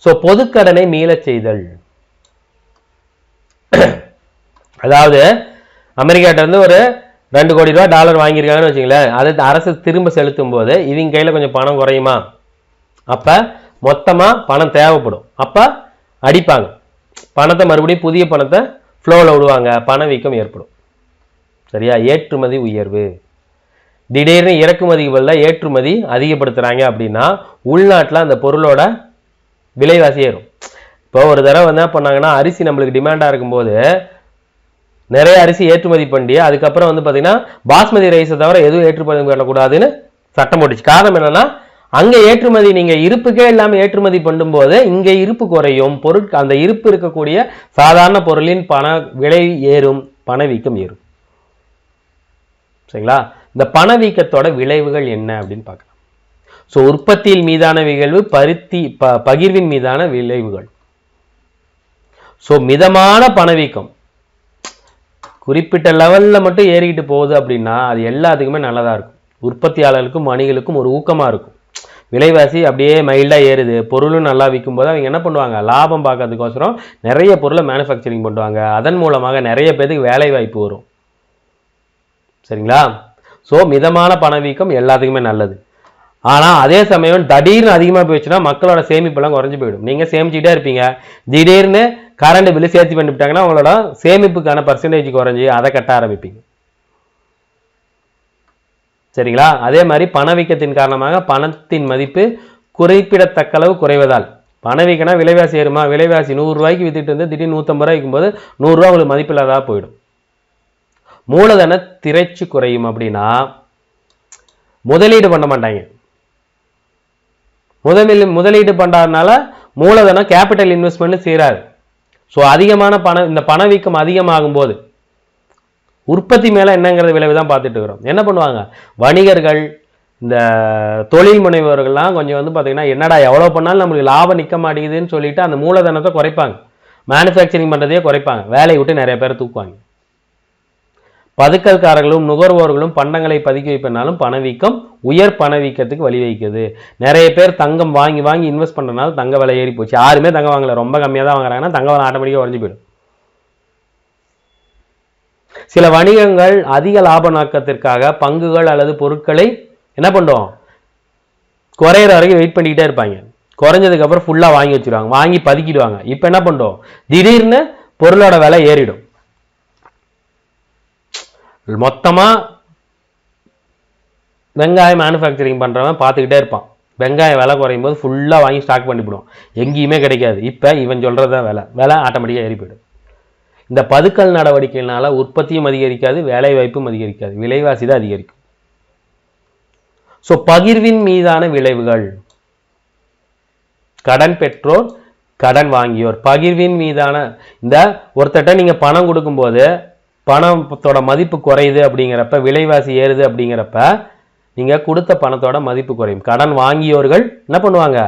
ஸோ பொதுக்கடனை மீளச் செய்தல், அதாவது அமெரிக்காட்ட இருந்து ஒரு 2 கோடி ரூபாய் டாலர் வாங்கியிருக்காங்கன்னு வச்சுங்களேன், அதை அரசு திரும்ப செலுத்தும் போது இவங்க கையில் கொஞ்சம் பணம் குறையுமா? அப்போ மொத்தமாக பணம் தேவைப்படும். அப்போ அடிப்பாங்க பணத்தை, மறுபடியும் புதிய பணத்தை ஃப்ளோவில் விடுவாங்க, பணவீக்கம் ஏற்படும். சரியா? ஏற்றுமதி உயர்வு, திடீர்னு இறக்குமதிக்கு பதிலாக ஏற்றுமதி அதிகப்படுத்துகிறாங்க அப்படின்னா உள்நாட்டில் அந்த பொருளோட விலைவாசி ஏறும். இப்போ ஒரு தடவை என்ன பண்ணாங்கன்னா, அரிசி நம்மளுக்கு டிமாண்டாக இருக்கும்போது நிறைய அரிசி ஏற்றுமதி பண்ணி அதுக்கப்புறம் வந்து பார்த்தீங்கன்னா பாஸ்மதி ரைஸை தவிர எதுவும் ஏற்றுமதி பண்ணக்கூடாதுன்னு சட்டம் போட்டுச்சு. காரணம் என்னன்னா, அங்கே ஏற்றுமதி நீங்கள் இருப்புக்கே இல்லாமல் ஏற்றுமதி பண்ணும்போது இங்கே இருப்பு குறையும், அந்த இருப்பு இருக்கக்கூடிய சாதாரண பொருளின் விலை ஏறும், பணவீக்கம் ஏறும். சரிங்களா? இந்த பணவீக்கத்தோட விளைவுகள் என்ன அப்படின்னு பார்க்கலாம். ஸோ உற்பத்தியில் மீதான விளைவு, பகிர்வின் மீதான விளைவுகள். ஸோ மிதமான பணவீக்கம் குறிப்பிட்ட லெவலில் மட்டும் ஏறிக்கிட்டு போகுது அப்படின்னா அது எல்லாத்துக்குமே நல்லதாக இருக்கும். உற்பத்தியாளர்களுக்கும் வணிகளுக்கும் ஒரு ஊக்கமாக இருக்கும். விலைவாசி அப்படியே மைல்டாக ஏறுது, பொருளும் நல்லா விற்கும் போது அவங்க என்ன பண்ணுவாங்க? லாபம் பார்க்கறதுக்கோசரம் நிறைய பொருளை மேனுஃபேக்சரிங் பண்ணுவாங்க. அதன் மூலமாக நிறைய பேருக்கு வேலை வாய்ப்பு வரும். சரிங்களா? ஸோ மிதமான பணவீக்கம் எல்லாத்துக்குமே நல்லது. ஆனால் அதே சமயம் திடீர்னு அதிகமாக போயிடுச்சுன்னா மக்களோட சேமிப்பெல்லாம் குறைஞ்சி போயிடும். நீங்கள் சேமிச்சுக்கிட்டே இருப்பீங்க, திடீர்னு கரண்ட் பில்லு சேர்த்து பண்ணிவிட்டாங்கன்னா உங்களோட சேமிப்புக்கான பர்சன்டேஜ் குறைஞ்சி அதை கட்ட ஆரம்பிப்பீங்க. சரிங்களா? அதே மாதிரி பணவீக்கத்தின் காரணமாக பணத்தின் மதிப்பு குறிப்பிடத்தக்க அளவு குறைவதால், பணவீக்கம்னா விலைவாசி ஏறுமா? விலைவாசி 100 ரூபாய்க்கு வித்துட்டு இருந்து திடீர்னு 150 ரூபாய் இருக்கும்போது 100 ரூபா உங்களுக்கு மதிப்பில்லாதா போயிடும். மூலதன திரைச்சு குறையும். அப்படின்னா முதலீடு பண்ண மாட்டாங்க. முதலீடு பண்றதுனால மூலதனம் கேபிட்டல் இன்வெஸ்ட்மெண்ட் செய்யறாரு. ஸோ அதிகமான இந்த பணவீக்கம் அதிகமாகும் போது உற்பத்தி மேலே என்னங்கிறது விளைவு தான் பார்த்துட்டு இருக்கிறோம். என்ன பண்ணுவாங்க? வணிகர்கள், இந்த தொழில் முனைவர்கள்லாம் கொஞ்சம் வந்து பார்த்தீங்கன்னா என்னடா எவ்வளோ பண்ணாலும் நம்மளுக்கு லாபம் நிற்க மாட்டேங்குதுன்னு சொல்லிட்டு அந்த மூலதனத்தை குறைப்பாங்க, மேனுஃபேக்சரிங் பண்ணுறதையே குறைப்பாங்க, வேலையை விட்டு நிறைய பேரை தூக்குவாங்க. பதுக்கல்காரர்களும் நுகர்வோர்களும் பண்டங்களை பதுக்கி வைப்பதனாலும் பணவீக்கம் உயர் பணவீக்கத்துக்கு வழிவகுக்குது. நிறைய பேர் தங்கம் வாங்கி வாங்கி இன்வெஸ்ட் பண்ணுறதுனால தங்க விலை ஏறி போச்சு. யாருமே தங்கம் வாங்கல, ரொம்ப கம்மியாக தான் வாங்குறாங்கன்னா தங்க விலை ஆட்டோமேட்டிக்காக உறைஞ்சி போயிடும். சில வணிகங்கள் அதிக லாப நோக்கத்திற்காக பங்குகள் அல்லது பொருட்களை என்ன பண்ணுவோம், குறையிற வரைக்கும் வெயிட் பண்ணிக்கிட்டே இருப்பாங்க. குறைஞ்சதுக்கு அப்புறம் ஃபுல்லாக வாங்கி வச்சுருவாங்க, வாங்கி பதுக்கிடுவாங்க. இப்போ என்ன பண்ணுறோம்? திடீர்னு பொருளோட விலை ஏறிடும். மொத்தமாக வெங்காயம் மேனுஃபேக்சரிங் பண்ணுறவன் பார்த்துக்கிட்டே இருப்பான். வெங்காயம் விலை குறையும் போது ஃபுல்லாக வாங்கி ஸ்டாக் பண்ணிவிடுவோம், எங்கேயுமே கிடைக்காது. இப்போ இவன் சொல்கிறது தான் விலை ஆட்டோமேட்டிக்காக ஏறி போயிடும். இந்த பதுக்கல் நடவடிக்கையினால உற்பத்தியும் அதிகரிக்காது, வேலை வாய்ப்பும் அதிகரிக்காது, விலைவாசி தான் அதிகரிக்கும். ஸோ பகிர்வின் மீதான விளைவுகள், கடன் பெற்றோர் கடன் வாங்கியோர், பகிர்வின் மீதான இந்த ஒருத்தட்ட நீங்கள் பணம் கொடுக்கும்போது பணத்தோட மதிப்பு குறையுது அப்படிங்கிறப்ப, விலைவாசி ஏறுது அப்படிங்கிறப்ப நீங்கள் கொடுத்த பணத்தோட மதிப்பு குறையும். கடன் வாங்கியோர்கள் என்ன பண்ணுவாங்க?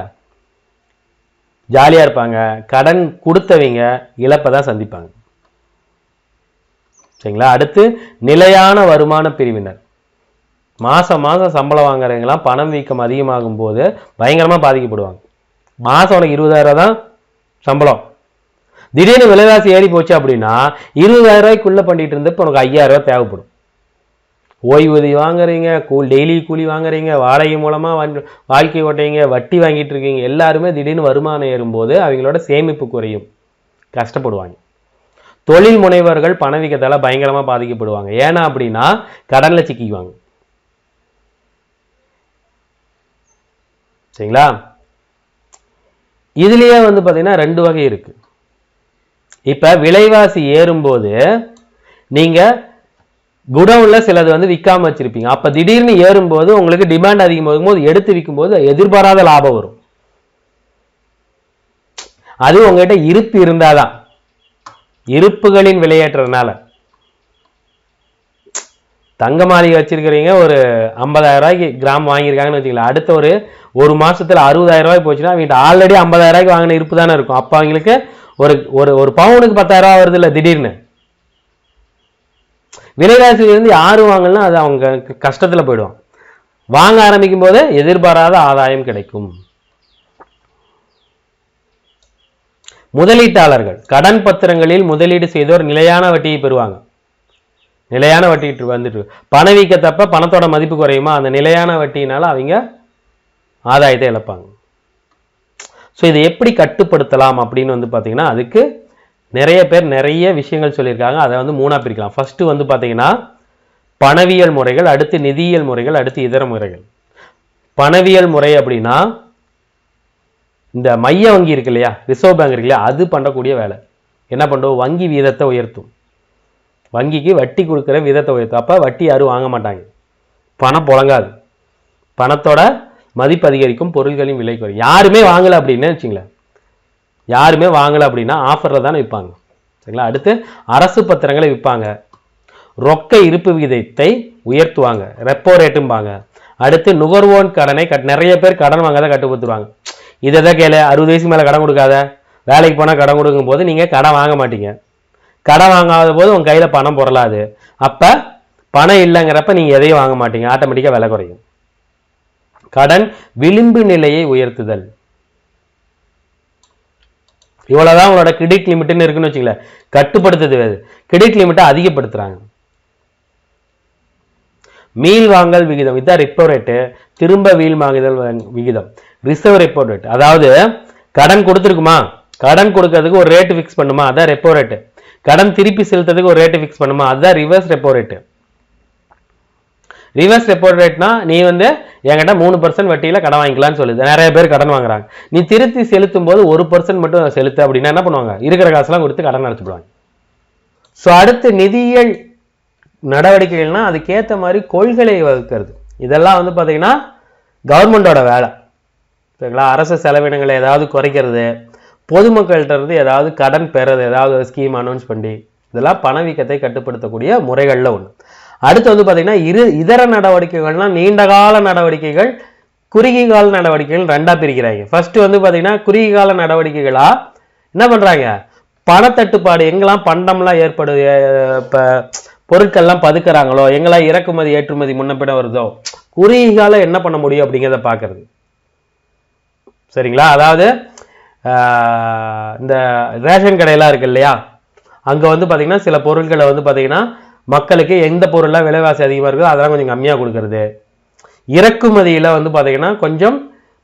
ஜாலியாக இருப்பாங்க. கடன் கொடுத்தவங்க இழப்பை தான் சந்திப்பாங்க. சரிங்களா? அடுத்து நிலையான வருமான பிரிவினர், மாதம் சம்பளம் வாங்குறவங்களாம் பணம் வீக்கம் அதிகமாகும் போது பயங்கரமாக பாதிக்கப்படுவாங்க. மாதம் உனக்கு 20,000 தான் சம்பளம், திடீர்னு விலைவாசி ஏறி போச்சு அப்படின்னா 20,000 ரூபாய்க்குள்ளே பண்ணிட்டு இருந்து இப்போ உனக்கு 5,000 ரூபாய் தேவைப்படும். ஓய்வூதியம் வாங்குறீங்க, டெய்லி கூலி வாங்குறீங்க, வாடகை மூலமாக வாழ்க்கை ஓட்டைங்க, வட்டி வாங்கிட்டு இருக்கீங்க, எல்லாருமே திடீர்னு வருமானம் ஏறும்போது அவங்களோட சேமிப்பு குறையும், கஷ்டப்படுவாங்க. தொழில் முனைவர்கள் பணவீக்கத்தால பயங்கரமா பாதிக்கப்படுவாங்க. ஏன்னா அப்படின்னா கடன்ல சிக்கிக்குவாங்க. சரிங்களா? இதுலயே வந்து பாத்தீங்கன்னா 2 வகை இருக்கு. இப்ப விலைவாசி ஏறும்போது நீங்க குடவுன்ல சிலது வந்து விற்காம வச்சிருப்பீங்க. அப்ப திடீர்னு ஏறும்போது உங்களுக்கு டிமாண்ட் அதிகமாகும் போது எடுத்து விற்கும் போது எதிர்பாராத லாபம் வரும். அது உங்ககிட்ட இருப்பு இருந்தாதான், இருப்புகளின் விலையேற்றதுனால. தங்க மாளிகை வச்சிருக்கிறீங்க, ஒரு 50,000 ரூபாய்க்கு கிராம் வாங்கியிருக்காங்கன்னு வச்சுக்கலாம். அடுத்த ஒரு மாசத்துல 60,000 ரூபாய் போச்சுன்னா அவங்க ஆல்ரெடி 50,000 ரூபாய்க்கு வாங்கின இருப்பு தானே இருக்கும். அப்ப அவங்களுக்கு ஒரு பவுனுக்கு 10,000 ரூபாய் வருது இல்ல திடீர்னு. விலைவாசி இருந்து யாரும் வாங்கலாம், அது அவங்க கஷ்டத்துல போயிடுவாங்க. வாங்க ஆரம்பிக்கும் போது எதிர்பாராத ஆதாயம் கிடைக்கும். முதலீட்டாளர்கள் கடன் பத்திரங்களில் முதலீடு செய்தோர் நிலையான வட்டியை பெறுவாங்க. நிலையான வட்டி வந்துட்டு பணவீக்கத்தப்ப பணத்தோட மதிப்பு குறையுமா, அந்த நிலையான வட்டியினால அவங்க ஆதாயத்தை இழப்பாங்க. ஸோ இதை எப்படி கட்டுப்படுத்தலாம் அப்படின்னு வந்து பார்த்தீங்கன்னா அதுக்கு நிறைய பேர் நிறைய விஷயங்கள் சொல்லியிருக்காங்க. அதை வந்து 3ஆ பிரிக்கலாம். ஃபர்ஸ்ட் வந்து பார்த்தீங்கன்னா பணவியல் முறைகள், அடுத்து நிதியியல் முறைகள், அடுத்து இதர முறைகள். பணவியல் முறை அப்படின்னா இந்த மைய வங்கி இருக்கு இல்லையா, ரிசர்வ் பேங்க் இருக்கு இல்லையா, அது பண்ணக்கூடிய வேலை. என்ன பண்ணுறோம், வங்கி வீதத்தை உயர்த்தும். வங்கிக்கு வட்டி கொடுக்குற விதத்தை உயர்த்தும். அப்போ வட்டி யாரும் வாங்க மாட்டாங்க, பணம் புழங்காது, பணத்தோட மதிப்பு அதிகரிக்கும், பொருள்களின் விலை குறையும். யாருமே வாங்கலை அப்படின்னு வச்சுங்களேன், யாருமே வாங்கலை அப்படின்னா ஆஃபரில் தானே விற்பாங்க. சரிங்களா? அடுத்து அரசு பத்திரங்களை விற்பாங்க, ரொக்க இருப்பு விகிதத்தை உயர்த்துவாங்க, ரெப்போ ரேட்டும்பாங்க. அடுத்து நுகர்வோர் கடனை நிறைய பேர் கடன் வாங்காத கட்டுப்படுத்துவாங்க. இதை தான் கேளு, 60 வயசுக்கு மேலே கடன் கொடுக்காத, வேலைக்கு போனால் கடன் கொடுக்கும் போது நீங்கள் கடன் வாங்க மாட்டீங்க. கடன் வாங்காத போது உங்கள் கையில் பணம் பொருளாது. அப்போ பணம் இல்லைங்கிறப்ப நீங்கள் எதையும் வாங்க மாட்டீங்க, ஆட்டோமேட்டிக்காக விலை குறையும். கடன் விளிம்பு நிலையை உயர்த்துதல். இவ்வளவுதான் உங்களோட கிரெடிட் லிமிட்னு இருக்குன்னு வச்சுங்களேன். கட்டுப்படுத்துது, கிரெடிட் லிமிட்டை அதிகப்படுத்துறாங்க. மீள் வாங்கல் விகிதம், இதான் ரெப்போ ரேட்டு. திரும்ப வீழ் வாங்குதல் விகிதம் ரிசர்வ் ரெப்போ ரேட். அதாவது கடன் கொடுத்துருக்குமா, கடன் கொடுக்கறதுக்கு ஒரு ரேட்டு ஃபிக்ஸ் பண்ணுமா, அதான் ரெப்போ ரேட்டு. கடன் திருப்பி செலுத்துறதுக்கு ஒரு ரேட்டு ஃபிக்ஸ் பண்ணுமா, அதுதான் reverse repo rate. Reverse repo ரேட்னா நீ வந்து என்கிட்ட 3% வட்டியில கடன் வாங்கிக்கலாம்னு சொல்லுது. நிறைய பேர் கடன் வாங்குறாங்க. நீ திருத்தி செலுத்தும் போது 1% மட்டும் செலுத்து அப்படின்னா என்ன பண்ணுவாங்க, இருக்கிற காசுலாம் கொடுத்து கடன் அடைச்சுடுவாங்க. ஸோ அடுத்து நிதியியல் நடவடிக்கைகள்னா அதுக்கேற்ற மாதிரி கொள்கைகளை வகுக்கிறது. இதெல்லாம் வந்து பார்த்தீங்கன்னா கவர்மெண்டோட வேலை. சரிங்களா? அரசு செலவினங்களை ஏதாவது குறைக்கிறது, பொதுமக்கள்கிட்ட இருந்து ஏதாவது கடன் பெறது, ஏதாவது ஸ்கீம் அனௌன்ஸ் பண்ணி, இதெல்லாம் பணவீக்கத்தை கட்டுப்படுத்தக்கூடிய முறைகளில் ஒன்று. அடுத்து வந்து பார்த்தீங்கன்னா இதர நடவடிக்கைகள்னா நீண்டகால நடவடிக்கைகள், குறுகிய கால நடவடிக்கைகள் 2ஆ பிரிக்கிறாங்க. ஃபர்ஸ்ட் வந்து பார்த்தீங்கன்னா குறுகிய கால நடவடிக்கைகளா என்ன பண்ணுறாங்க, பணத்தட்டுப்பாடு எங்கெல்லாம் பண்டம்லாம் ஏற்படுது, இப்போ பொருட்கள்லாம் பதுக்கிறாங்களோ, எங்கெல்லாம் இறக்குமதி ஏற்றுமதி முன்னப்பிட வருதோ, குறுகிய காலம் என்ன பண்ண முடியும் அப்படிங்கிறத பார்க்கறது. சரிங்களா? அதாவது இந்த ரேஷன் கடையெல்லாம் இருக்கு இல்லையா, அங்கே வந்து பார்த்தீங்கன்னா சில பொருட்களை வந்து பார்த்தீங்கன்னா மக்களுக்கு எந்த பொருள்லாம் விலைவாசி அதிகமாக இருக்குதோ அதெல்லாம் கொஞ்சம் கம்மியாக கொடுக்கறது. இறக்குமதியில் வந்து பார்த்தீங்கன்னா கொஞ்சம்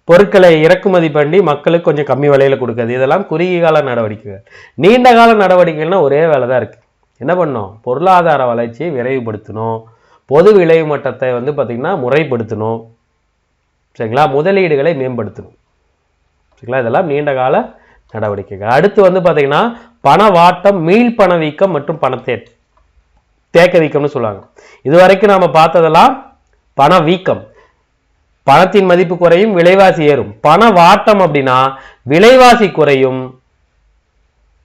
பொருட்களை இறக்குமதி பண்ணி மக்களுக்கு கொஞ்சம் கம்மி விலையில் கொடுக்குறது. இதெல்லாம் குறுகிய கால நடவடிக்கைகள். நீண்ட கால நடவடிக்கைகள்னா ஒரே வேலை தான் இருக்குது. என்ன பண்ணணும், பொருளாதார வளர்ச்சியை விரைவுபடுத்தணும், பொது விளைவு மட்டத்தை வந்து பார்த்தீங்கன்னா முறைப்படுத்தணும். சரிங்களா? முதலீடுகளை மேம்படுத்தணும். சரிங்களா? இதெல்லாம் நீண்ட கால நடவடிக்கைகள். அடுத்து வந்து பார்த்தீங்கன்னா பணவாட்டம், மீள் பணவீக்கம் மற்றும் தேக்க வீக்கம்னு சொல்லுவாங்க. இது வரைக்கும் நாம பார்த்ததெல்லாம் பணவீக்கம், பணத்தின் மதிப்பு குறையும், விலைவாசி ஏறும். பணவாட்டம் அப்படின்னா விலைவாசி குறையும்,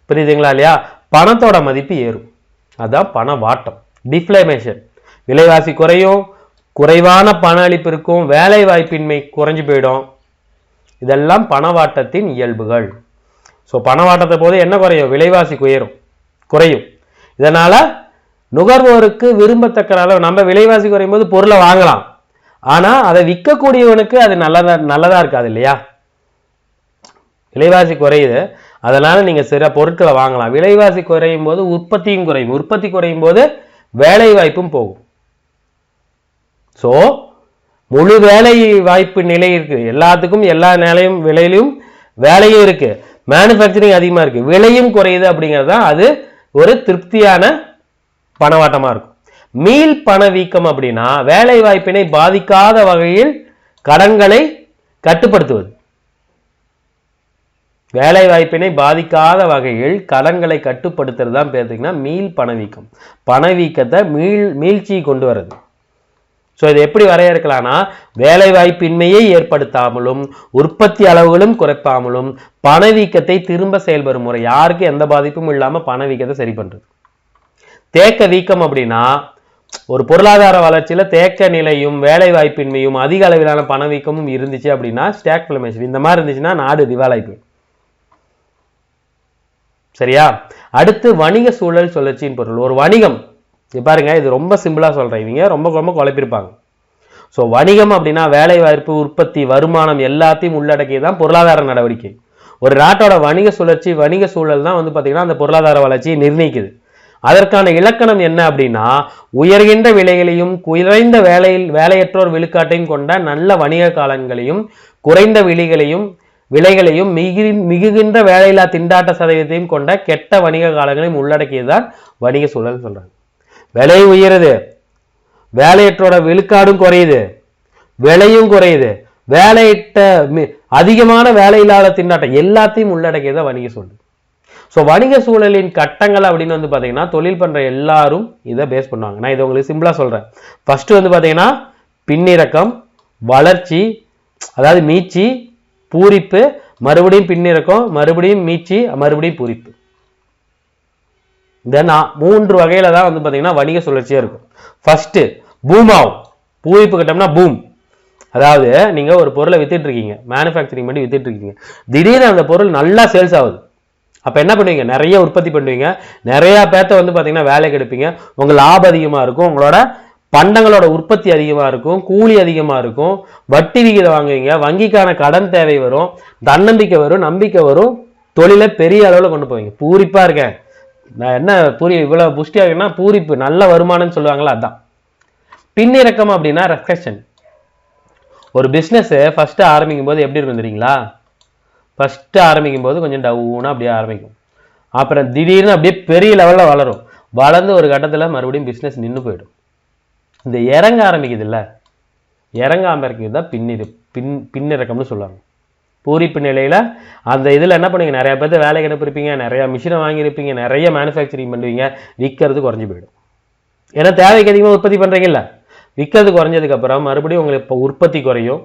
புரியுதுங்களா இல்லையா, பணத்தோட மதிப்பு ஏறும், அதான் பணவாட்டம். டிஃப்ளமேஷன், விலைவாசி குறையும், குறைவான பண அளிப்பு இருக்கும், வேலை வாய்ப்பின்மை குறைஞ்சு போயிடும். இதெல்லாம் பணவாட்டத்தின் இயல்புகள். ஸோ பணவாட்டத்தை போது என்ன குறையும், விலைவாசி குறையும். இதனால நுகர்வோருக்கு விரும்பத்தக்க அளவு, நம்ம விலைவாசி குறையும் போது பொருளை வாங்கலாம், ஆனா அதை விற்கக்கூடியவனுக்கு அது நல்லதா இருக்காது இல்லையா. விலைவாசி குறையுது, அதனால நீங்க சில பொருட்களை வாங்கலாம். விலைவாசி குறையும் போது உற்பத்தியும் குறையும், உற்பத்தி குறையும் போது வேலை வாய்ப்பும் போகும். ஸோ முழு வேலை வாய்ப்பு நிலை இருக்கு, எல்லாத்துக்கும் எல்லா நிலையும் விலையிலும் வேலையும் இருக்கு, மேனுஃபேக்சரிங் அதிகமா இருக்கு, விலையும் குறையுது அப்படிங்கிறது தான் அது ஒரு திருப்தியான பணவாட்டமா இருக்கும். மீள் பணவீக்கம் அப்படின்னா வேலை வாய்ப்பினை பாதிக்காத வகையில் கடன்களை கட்டுப்படுத்துவது. வேலை வாய்ப்பினை பாதிக்காத வகையில் கடன்களை கட்டுப்படுத்துறது தான் பார்த்தீங்கன்னா மீள் பணவீக்கம். பணவீக்கத்தை மீழ்ச்சி கொண்டு வர்றது. ஸோ இது எப்படி வரையறுக்கலாம்னா, வேலை வாய்ப்பின்மையை ஏற்படுத்தாமலும் உற்பத்தி அளவுகளும் குறைப்பாமலும் பணவீக்கத்தை திரும்ப செயல்படும் முறை. யாருக்கு எந்த பாதிப்பும் இல்லாம பணவீக்கத்தை சரி பண்றது. தேக்க வீக்கம் அப்படின்னா ஒரு பொருளாதார வளர்ச்சியில தேக்க நிலையும் வேலை வாய்ப்பின்மையும் அதிக அளவிலான பணவீக்கமும் இருந்துச்சு அப்படின்னா ஸ்டாக்ஃப்ளமேஷன் இந்த மாதிரி இருந்துச்சுன்னா நாடு திவாலாகி போயிடும். சரியா? அடுத்து வணிக சூழல் சுழற்சியின் பொருள். ஒரு வணிகம் பாருங்க, இது ரொம்ப சிம்பிளா சொல்றேன், இவங்க ரொம்ப ரொம்ப குழப்பிருப்பாங்க. ஸோ வணிகம் அப்படின்னா வேலை வாய்ப்பு, உற்பத்தி, வருமானம் எல்லாத்தையும் உள்ளடக்கியதான் பொருளாதார நடவடிக்கை. ஒரு நாட்டோட வணிக சுழற்சி, வணிக சூழல் தான் பார்த்தீங்கன்னா அந்த பொருளாதார வளர்ச்சியை நிர்ணயிக்குது. அதற்கான இலக்கணம் என்ன அப்படின்னா, உயர்கின்ற விலைகளையும் குறைந்த வேலையற்றோர் விழுக்காட்டையும் கொண்ட நல்ல வணிக காலங்களையும் குறைந்த விலைகளையும் மிகுகின்ற வேலையில்லா திண்டாட்ட சதவீதத்தையும் கொண்ட கெட்ட வணிக காலங்களையும் உள்ளடக்கியதுதான் வணிக சூழல் சொல்றாங்க. விலை உயருது, வேலையற்றோட விழுக்காடும் குறையுது, விலையும் குறையுது, வேலையிட்ட அதிகமான வேலையில்லாத திண்டாட்டம் எல்லாத்தையும் உள்ளடக்கியதான் வணிக சூழல். ஸோ வணிக சூழலின் கட்டங்கள் அப்படின்னு பார்த்தீங்கன்னா தொழில் பண்ற எல்லாரும் இதை பேஸ் பண்ணுவாங்க. நான் இதை உங்களுக்கு சிம்பிளா சொல்றேன். ஃபர்ஸ்ட் பார்த்தீங்கன்னா பின்னிறக்கம், வளர்ச்சி, அதாவது மீட்சி, பூரிப்பு, மறுபடியும் பின்னிறக்கம், மறுபடியும் மீட்சி, மறுபடியும் பூரிப்பு. இந்த 3 வகையில தான் பார்த்தீங்கன்னா வணிக சுழற்சியா இருக்கும். ஃபர்ஸ்ட் பூம் ஆகும். பூரிப்பு கட்டம்னா பூம். அதாவது நீங்க ஒரு பொருளை வித்துட்டு இருக்கீங்க, மேனுஃபேக்சரிங் பண்ணி வித்துட்டு இருக்கீங்க, திடீர்னு அந்த பொருள் நல்லா சேல்ஸ் ஆகுது. அப்ப என்ன பண்ணுவீங்க? நிறைய உற்பத்தி பண்ணுவீங்க, நிறைய பேர்த்த பார்த்தீங்கன்னா வேலைக்கு எடுப்பீங்க, உங்க லாபம் அதிகமா இருக்கும், உங்களோட பண்டங்களோட உற்பத்தி அதிகமா இருக்கும், கூலி அதிகமா இருக்கும், வட்டி விகிதம் வாங்குவீங்க, வங்கிக்கான கடன் தேவை வரும், தன்னம்பிக்கை வரும், நம்பிக்கை வரும், தொழிலை பெரிய அளவில் கொண்டு போவீங்க. பூரிப்பா இருக்கேன், நான் என்ன இவ்வளவு புஷ்டியா இருக்குன்னா பூரிப்பு, நல்ல வருமானம்னு சொல்லுவாங்களா, அதான். பின்னிறக்கம் அப்படின்னா ரெஃப்ளெக்ஷன். ஒரு பிஸ்னஸ் ஃபர்ஸ்ட் ஆரம்பிக்கும் போது எப்படி இருக்கும் தெரியுங்களா? ஃபர்ஸ்ட் ஆரம்பிக்கும் போது கொஞ்சம் டவுனா அப்படியே ஆரம்பிக்கும், அப்புறம் திடீர்னு அப்படியே பெரிய லெவலில் வளரும், வளர்ந்து ஒரு கட்டத்தில் மறுபடியும் பிஸ்னஸ் நின்று போயிடும். இந்த இறங்க ஆரம்பிக்குது இல்லை, இறங்க ஆரம்பிக்கிறது தான் பின்னிறக்கம்னு சொல்லுவாங்க. பூரிப்பு நிலையில் அந்த இதில் என்ன பண்ணுவீங்க? நிறைய பேர்த்து வேலைக்கு அனுப்பியிருப்பீங்க, நிறைய மிஷினை வாங்கியிருப்பீங்க, நிறைய மேனுஃபேக்சரிங் பண்ணுவீங்க, விற்கிறது குறைஞ்சி போயிடும். ஏன்னா தேவைக்கு அதிகமாக உற்பத்தி பண்ணுறீங்கல்ல, விற்கிறது குறைஞ்சதுக்கப்புறம் மறுபடியும் உங்களுக்கு இப்போ உற்பத்தி குறையும்,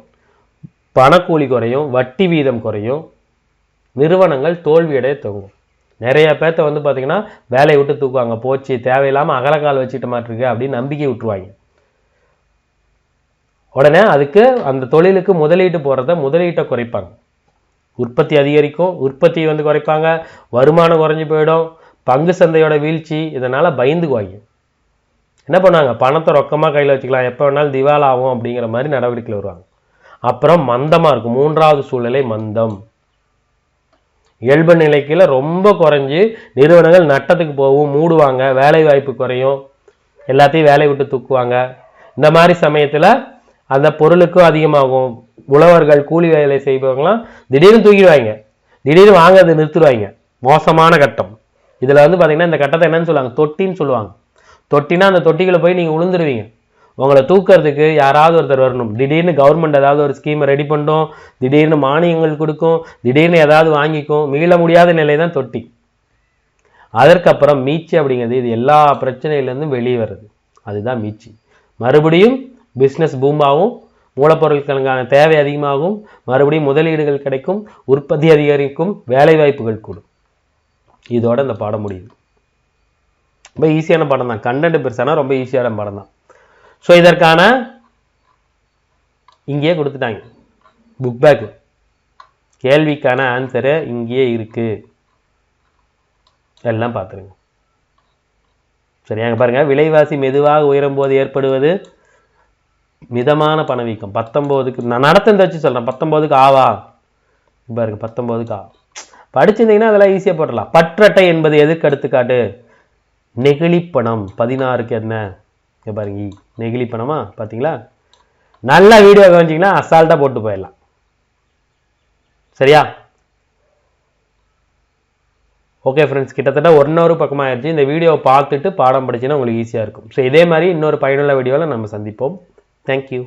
பணக்கூலி குறையும், வட்டி வீதம் குறையும், நிறுவனங்கள் தோல்வியடைய தோங்கும். நிறைய பேர்த்த பார்த்தீங்கன்னா வேலையை விட்டு தூக்குவாங்க, போச்சு தேவையில்லாமல் அகலக்கால் வச்சுட்ட மாட்டிருக்கு அப்படின்னு நம்பிக்கை விட்டுருவாங்க. உடனே அதுக்கு அந்த தொழிலுக்கு முதலீட்டை குறைப்பாங்க, உற்பத்தி அதிகரிக்கும், உற்பத்தி குறைப்பாங்க, வருமானம் குறைஞ்சி போயிடும், பங்கு சந்தையோட வீழ்ச்சி, இதனால பயந்துக்குவாங்க. என்ன பண்ணுவாங்க? பணத்தை ரொக்கமாக கையில் வச்சுக்கலாம், எப்போ வேணாலும் திவால் ஆகும் அப்படிங்கிற மாதிரி நடவடிக்கையில் வருவாங்க. அப்புறம் மந்தமாக இருக்கும். 3வது சூழ்நிலை மந்தம். இயல்பு நிலைக்குள்ள ரொம்ப குறைஞ்சி நிறுவனங்கள் நட்டத்துக்கு போகும், மூடுவாங்க, வேலை வாய்ப்பு குறையும், எல்லாத்தையும் வேலை விட்டு தூக்குவாங்க. இந்த மாதிரி சமயத்தில் அந்த பொருளுக்கும் அதிகமாகும், உழவர்கள் கூலி வேலை செய்பவங்களாம் திடீர்னு தூக்கிடுவாங்க, திடீர்னு வாங்கிறது நிறுத்திடுவாங்க. மோசமான கட்டம். இதில் பார்த்தீங்கன்னா இந்த கட்டத்தை என்னன்னு சொல்லுவாங்க? தொட்டின்னு சொல்லுவாங்க. தொட்டினா அந்த தொட்டிகளை போய் நீங்கள் விழுந்துருவீங்க. உங்களை தூக்கிறதுக்கு யாராவது ஒருத்தர் வரணும். திடீர்னு கவர்மெண்ட் ஏதாவது ஒரு ஸ்கீமை ரெடி பண்ணும், திடீர்னு மானியங்கள் கொடுக்கும், திடீர்னு ஏதாவது வாங்கிக்கும். மீள முடியாத நிலை தான் தொட்டி. அதற்கப்புறம் மீட்சி அப்படிங்கிறது இது எல்லா பிரச்சனையிலேருந்தும் வெளியே வருது, அதுதான் மீட்சி. மறுபடியும் பிஸ்னஸ் பூமாகவும், மூலப்பொருட்களுக்கான தேவை அதிகமாகும், மறுபடியும் முதலீடுகள் கிடைக்கும், உற்பத்தி அதிகரிக்கும், வேலை வாய்ப்புகள் கூடும். இதோட இந்த பாடம் முடியுது. ரொம்ப ஈஸியான பாடம் தான், கண்டென்ட் பெருசானா ரொம்ப ஈஸியான பாடம் தான். ஸோ இதற்கான இங்கேயே கொடுத்துட்டாங்க புக் பேக், கேள்விக்கான ஆன்சரு இங்கேயே இருக்கு, எல்லாம் பார்த்துருங்க. சரியாங்க? பாருங்க, விலைவாசி மெதுவாக உயரும் போது ஏற்படுவது மிதமான பணவீக்கம். 19க்கு நான் நடத்துன்னு வச்சு சொல்றேன், 19க்கு ஆவா பாருங்க, 19க்கு ஆ படிச்சிருந்தீங்கன்னா அதெல்லாம் ஈஸியாக போட்டுடலாம். பற்றட்டை என்பது எதுக்கு எடுத்துக்காட்டு? நெகிழிப்பணம். 16க்கு என்ன பாருங்க, நெகிழி பணமா? பார்த்தீங்களா? நல்ல வீடியோ கவனிச்சிங்கன்னா அசால்ட்டா போட்டு போயிடலாம். சரியா? ஓகே ஃப்ரெண்ட்ஸ், கிட்டத்தட்ட 1 hour பக்கமாக ஆயிடுச்சு. இந்த வீடியோவை பார்த்துட்டு பாடம் படிச்சுன்னா உங்களுக்கு ஈஸியாக இருக்கும். ஸோ இதே மாதிரி இன்னொரு பயனுள்ள வீடியோவில் நம்ம சந்திப்போம். தேங்க்யூ.